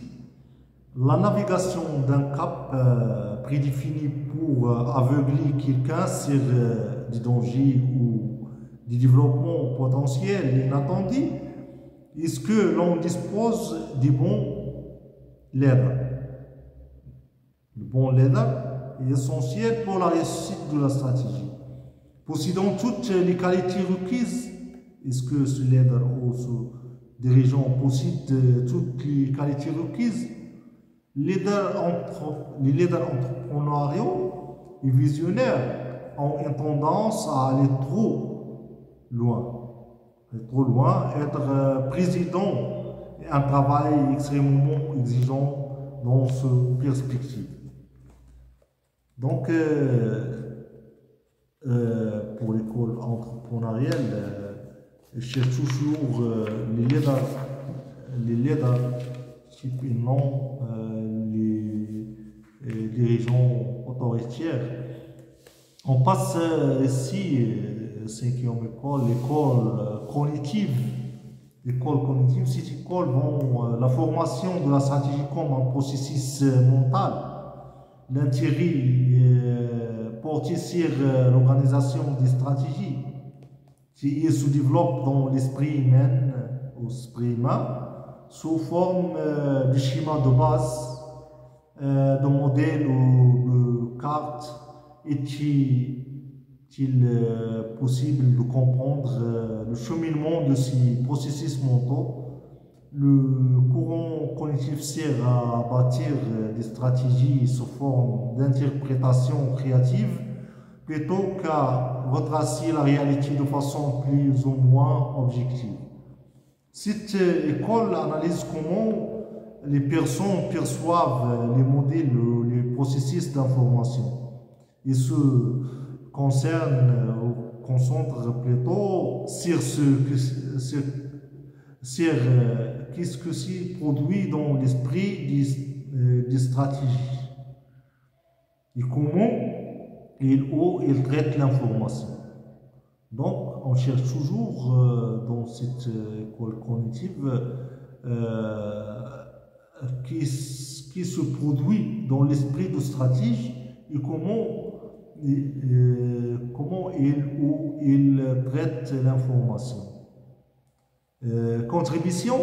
Speaker 1: la navigation d'un cap prédéfini pour aveugler quelqu'un sur des dangers ou des développements potentiels inattendus. Est-ce que l'on dispose des bons leaders? Le bon leader est essentiel pour la réussite de la stratégie. Possédant toutes les qualités requises, est-ce que ce leader ou ce dirigeant possède toutes les qualités requises? Les leaders entrepreneuriaux et visionnaires ont une tendance à aller trop loin. Être président est un travail extrêmement exigeant dans cette perspective. Donc, pour l'école entrepreneuriale, je cherche toujours les leadership et non les dirigeants autoritaires. On passe ici, cinquième école, l'école cognitive. L'école cognitive, cette école vont la formation de la stratégie comme un processus mental. L'intérêt porté sur l'organisation des stratégies qui se développe dans l'esprit humain sous forme de schéma de base, de modèles ou de cartes. Est-il possible de comprendre le cheminement de ces processus mentaux? Le courant cognitif sert à bâtir des stratégies sous forme d'interprétation créative plutôt qu'à retracer la réalité de façon plus ou moins objective. Cette école analyse comment les personnes perçoivent les modèles, les processus d'information. Il se concentre plutôt sur qu'est-ce que c'est produit dans l'esprit des stratégies et comment il traite l'information. Donc, on cherche toujours dans cette école cognitive qui se produit dans l'esprit de stratégie et comment il traite l'information. Contribution,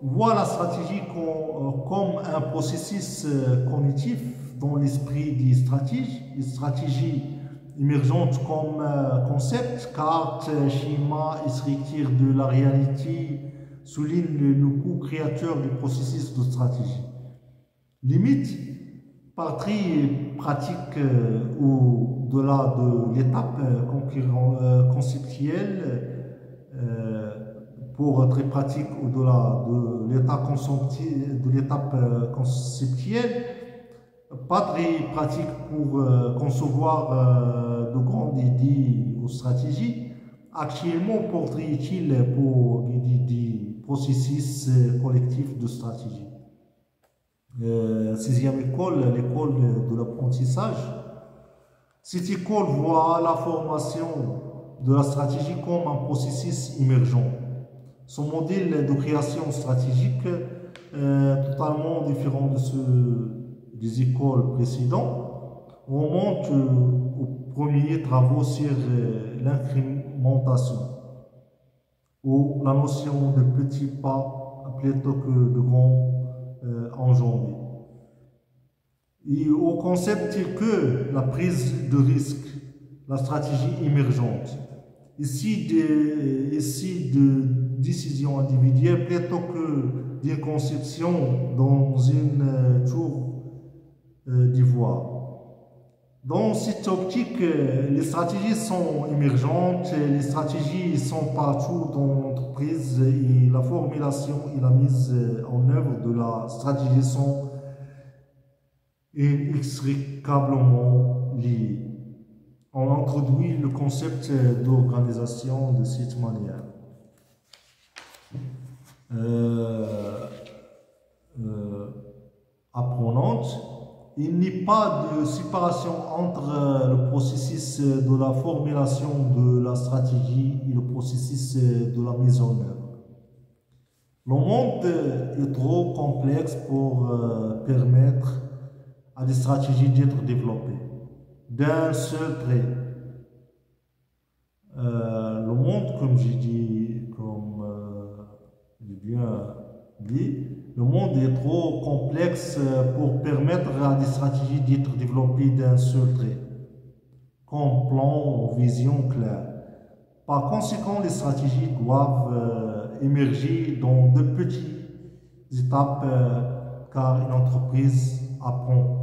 Speaker 1: voit la stratégie comme un processus cognitif dans l'esprit des stratégies émergentes comme concept, carte, schéma et structure de la réalité souligne le coût créateur du processus de stratégie. Limite, partie pratique au-delà de l'étape conceptuelle, pour très pratique au-delà de l'étape conceptuelle, pas très pratique pour concevoir de grandes idées ou stratégies, actuellement pour très utile pour des processus collectifs de stratégie. Sixième école, l'école de l'apprentissage. Cette école voit la formation de la stratégie comme un processus émergent. Son modèle de création stratégique est totalement différent de ceux des écoles précédentes. On remonte aux premiers travaux sur l'incrémentation ou la notion de petits pas plutôt que de grands enjambés. Et au concept tel que la prise de risque, la stratégie émergente. Ici de décisions individuelles plutôt que des conceptions dans une tour d'ivoire. Dans cette optique, les stratégies sont émergentes, les stratégies sont partout dans l'entreprise et la formulation et la mise en œuvre de la stratégie sont inextricablement liées. On introduit le concept d'organisation de cette manière. Apprenante, il n'y a pas de séparation entre le processus de la formulation de la stratégie et le processus de la mise en œuvre. Le monde est trop complexe pour permettre à des stratégies d'être développées d'un seul trait. Le monde, comme j'ai dit, j'ai bien dit, le monde est trop complexe pour permettre à des stratégies d'être développées d'un seul trait, comme plan ou vision claire. Par conséquent, les stratégies doivent émerger dans de petites étapes car une entreprise apprend.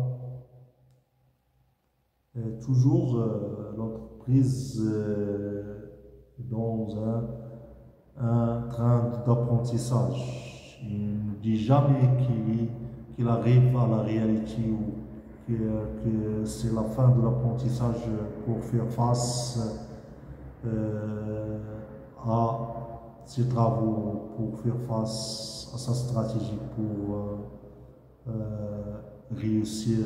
Speaker 1: Toujours l'entreprise dans un train d'apprentissage. Il ne dit jamais qu'il arrive à la réalité ou que c'est la fin de l'apprentissage pour faire face à ses travaux, pour faire face à sa stratégie, pour réussir,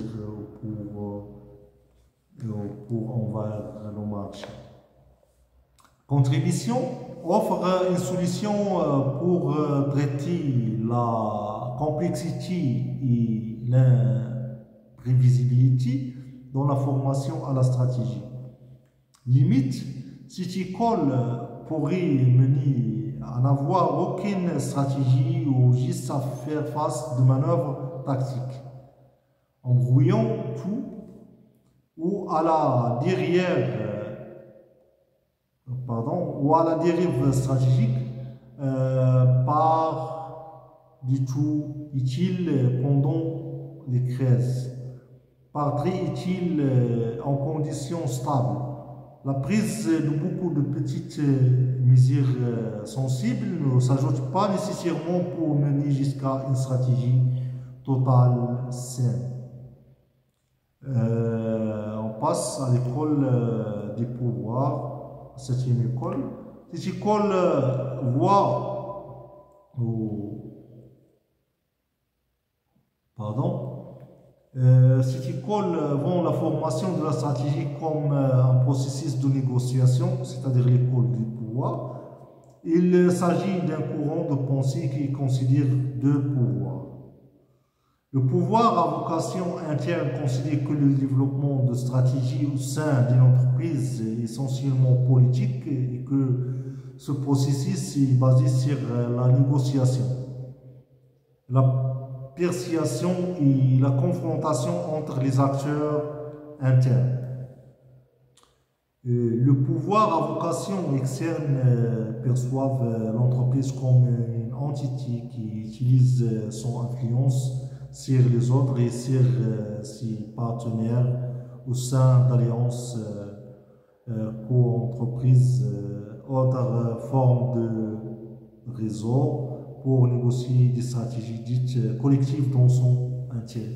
Speaker 1: pour envers le marché. Contribution offre une solution pour traiter la complexité et l'imprévisibilité dans la formation à la stratégie. Limite, cette école pourrait mener à n'avoir aucune stratégie ou juste à faire face de manœuvres tactiques, en brouillant tout ou à la dérive stratégique par du tout utile pendant les crises, par très utile en conditions stables. La prise de beaucoup de petites mesures sensibles ne s'ajoute pas nécessairement pour mener jusqu'à une stratégie totale saine. On passe à l'école des pouvoirs, septième école. Cette école cette école voit la formation de la stratégie comme un processus de négociation, c'est-à-dire l'école du pouvoir. Il s'agit d'un courant de pensée qui considère deux pouvoirs. Le pouvoir à vocation interne considère que le développement de stratégie au sein d'une entreprise est essentiellement politique et que ce processus est basé sur la négociation, la persuasion et la confrontation entre les acteurs internes. Le pouvoir à vocation externe perçoit l'entreprise comme une entité qui utilise son influence sur les autres et sur ses partenaires au sein d'alliances, co-entreprises, autres formes de réseau pour négocier des stratégies dites collectives dans son entier.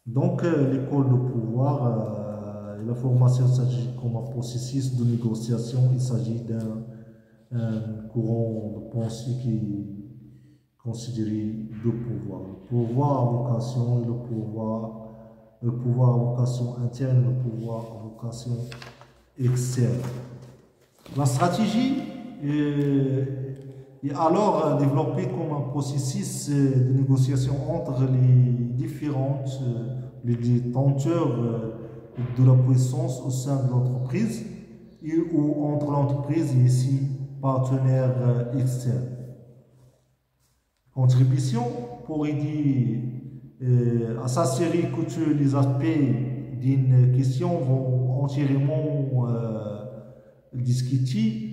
Speaker 1: Donc, l'école de pouvoir et la formation stratégique comme un processus de négociation, il s'agit d'un courant de pensée qui est considéré deux pouvoirs. Le pouvoir à vocation et le pouvoir à vocation interne et le pouvoir à vocation externe. La stratégie est alors développée comme un processus de négociation entre les détenteurs de la puissance au sein de l'entreprise ou entre l'entreprise et ses partenaires externes. Contribution pour aider à s'assurer que tous les aspects d'une question vont entièrement discuter,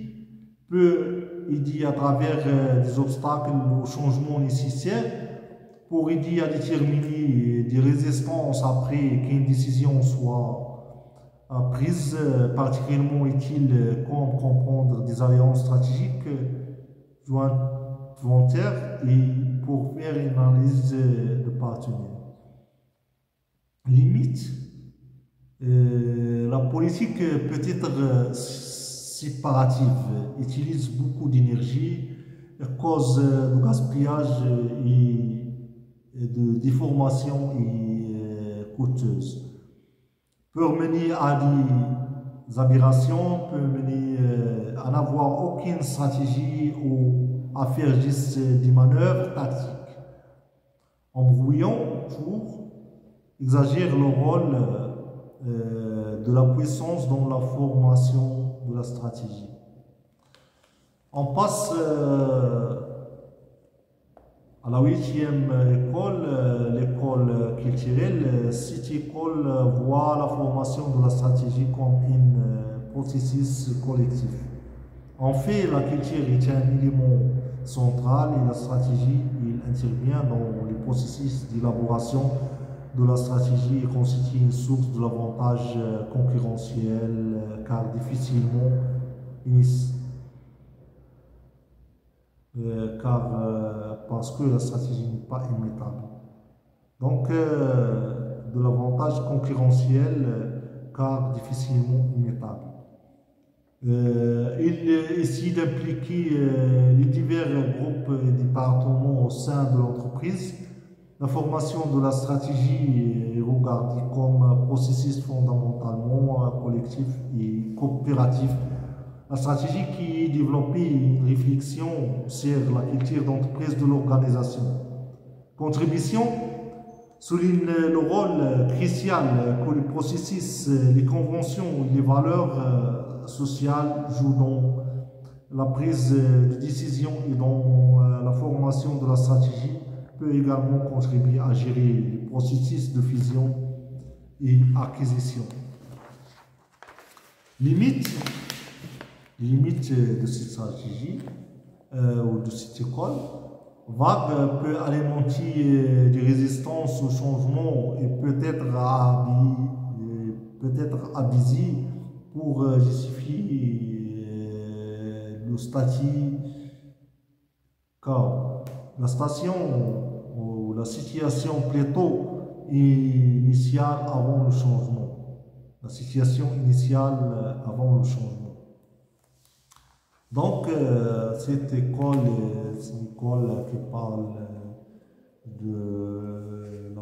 Speaker 1: peut aider à travers des obstacles au changement nécessaire pour aider à déterminer des résistances après qu'une décision soit prise, particulièrement utile comme comprendre des alliances stratégiques volontaires et pour faire une analyse de partenaires. Limite, la politique peut être séparative, utilise beaucoup d'énergie, cause de gaspillage et de déformation et coûteuse. Peut mener à des aberrations, peut mener à n'avoir aucune stratégie ou à faire juste des manœuvres tactiques. Embrouillant, toujours, exagère le rôle de la puissance dans la formation de la stratégie. On passe à la 8e école, l'école culturelle. Cette école voit la formation de la stratégie comme un processus collectif. En fait, la culture est un élément central et la stratégie, il intervient dans le processus d'élaboration de la stratégie et constitue une source de l'avantage concurrentiel car difficilement parce que la stratégie n'est pas immutable. Donc, de l'avantage concurrentiel car difficilement immutable. Il essaie d'impliquer les divers groupes et départements au sein de l'entreprise. La formation de la stratégie est regardée comme un processus fondamentalement collectif et coopératif. La stratégie qui est développée une réflexion sur la culture d'entreprise de l'organisation. Contribution souligne le rôle crucial que le processus, les conventions et les valeurs sociales jouent dans la prise de décision et dans la formation de la stratégie, peut également contribuer à gérer le processus de fusion et acquisition. Limite de cette stratégie ou de cette école, vague peut alimenter des résistances au changement et peut être avisée pour justifier le statut, car la station ou la situation plutôt initiale avant le changement. La situation initiale avant le changement. Donc, cette école, c'est une école qui parle de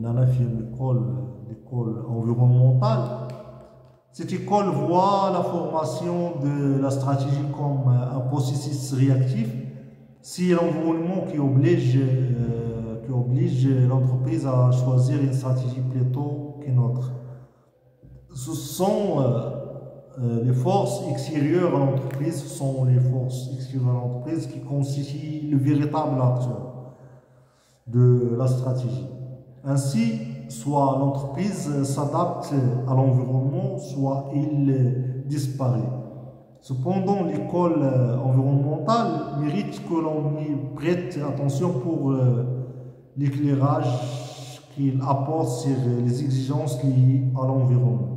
Speaker 1: la 9e école, l'école environnementale. Cette école voit la formation de la stratégie comme un processus réactif. Si l'environnement qui oblige l'entreprise à choisir une stratégie plutôt qu'une autre. Ce sont les forces extérieures à l'entreprise, qui constituent le véritable acteur de la stratégie. Ainsi, soit l'entreprise s'adapte à l'environnement, soit il disparaît. Cependant, l'école environnementale mérite que l'on y prête attention pour l'éclairage qu'il apporte sur les exigences liées à l'environnement.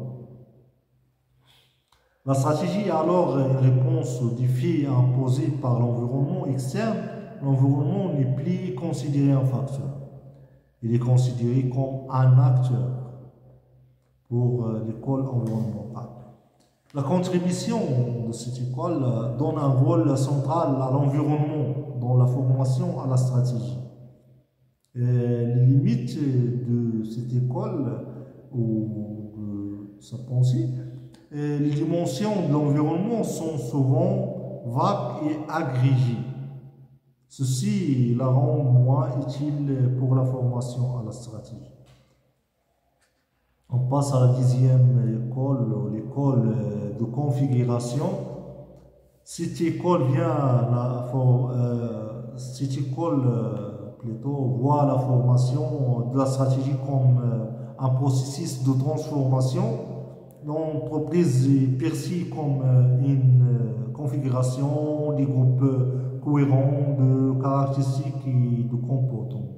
Speaker 1: La stratégie est alors une réponse aux défis imposés par l'environnement externe. L'environnement n'est plus considéré un facteur. Il est considéré comme un acteur pour l'école environnementale. La contribution de cette école donne un rôle central à l'environnement dans la formation à la stratégie. Les limites de cette école ou de sa pensée, les dimensions de l'environnement sont souvent vagues et agrégées. Ceci la rend moins utile pour la formation à la stratégie. On passe à la 10e école, l'école de configuration. Cette école voit la formation de la stratégie comme un processus de transformation. L'entreprise est perçue comme une configuration des groupes cohérents de caractéristiques et de comportements.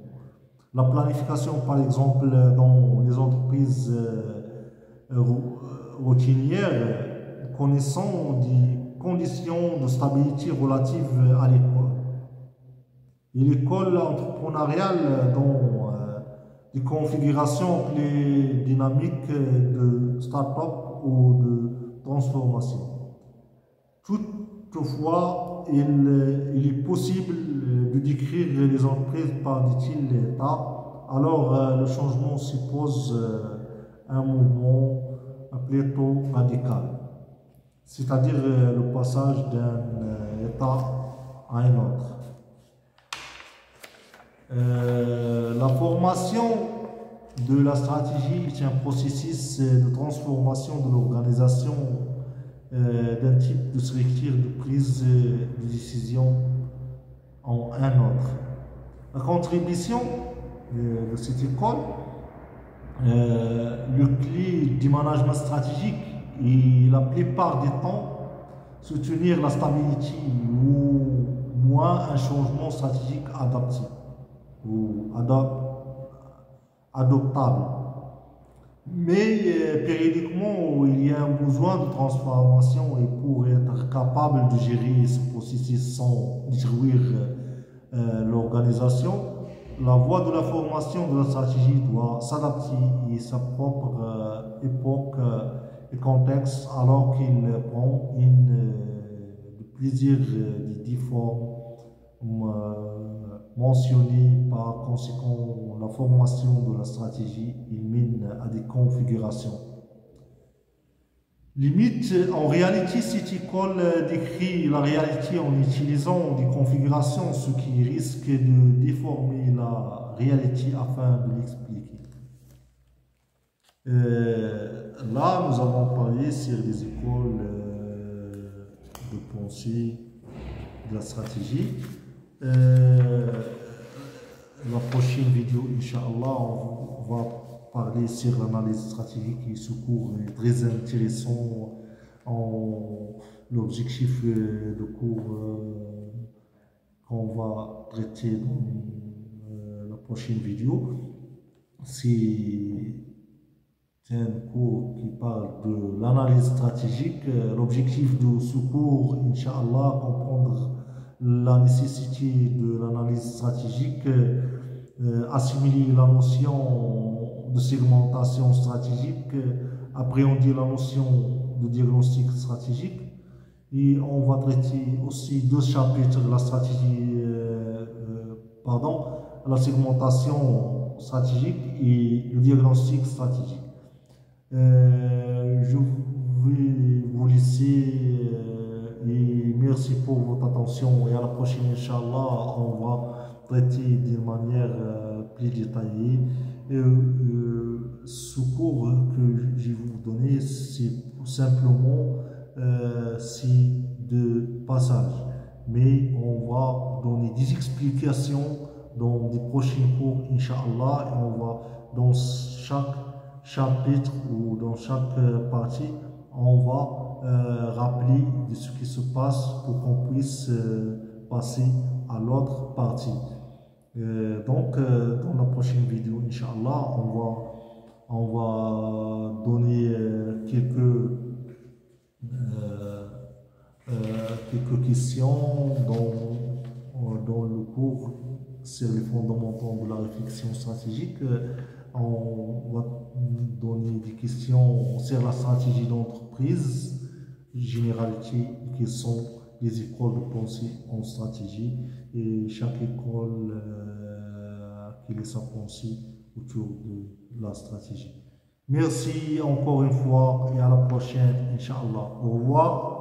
Speaker 1: La planification, par exemple, dans les entreprises routinières, connaissant des conditions de stabilité relatives à l'école. Et l'école entrepreneuriale dans des configurations plus dynamiques de start-up ou de transformation. Toutefois, il est possible de décrire les entreprises par des étapes alors le changement suppose un mouvement plutôt radical, c'est-à-dire le passage d'un état à un autre. La formation de la stratégie est un processus de transformation de l'organisation d'un type de structure de prise de décision en un autre. La contribution de cette école, le clé du management stratégique est la plupart du temps soutenir la stabilité ou moins un changement stratégique adapté ou adoptable. Mais périodiquement, il y a un besoin de transformation et pour être capable de gérer ce processus sans détruire l'organisation, la voie de la formation de la stratégie doit s'adapter à sa propre époque et contexte alors qu'il prend de plusieurs des différentes mentionnées. Par conséquent, la formation de la stratégie mène à des configurations. Limite, en réalité, cette école décrit la réalité en utilisant des configurations, ce qui risque de déformer la réalité afin de l'expliquer. Là, nous avons parlé sur des écoles de pensée de la stratégie. La prochaine vidéo, Inch'Allah, on va parler sur l'analyse stratégique et ce cours est très intéressant. L'objectif de cours qu'on va traiter dans la prochaine vidéo, c'est un cours qui parle de l'analyse stratégique. L'objectif de ce cours, Inch'Allah, comprendre la nécessité de l'analyse stratégique, assimiler la notion de segmentation stratégique, appréhender la notion de diagnostic stratégique. Et on va traiter aussi deux chapitres de la stratégie, la segmentation stratégique et le diagnostic stratégique. Je vais vous laisser et merci pour votre attention et à la prochaine, Inch'Allah. On va traiter d'une manière plus détaillée. Ce cours que je vais vous donner, c'est simplement 2 passages, mais on va donner des explications dans des prochains cours, Inch'Allah, et on va dans chaque chapitre ou dans chaque partie, on va rappeler de ce qui se passe pour qu'on puisse passer à l'autre partie. Donc, dans la prochaine vidéo, Inch'Allah, on va donner quelques questions dans le cours sur les fondamentaux de la réflexion stratégique. On va donner des questions sur la stratégie d'entreprise, généralité, qui sont les écoles de pensée en stratégie, et chaque école qui est sa pensée autour de la stratégie. Merci encore une fois et à la prochaine, Inch'Allah. Au revoir.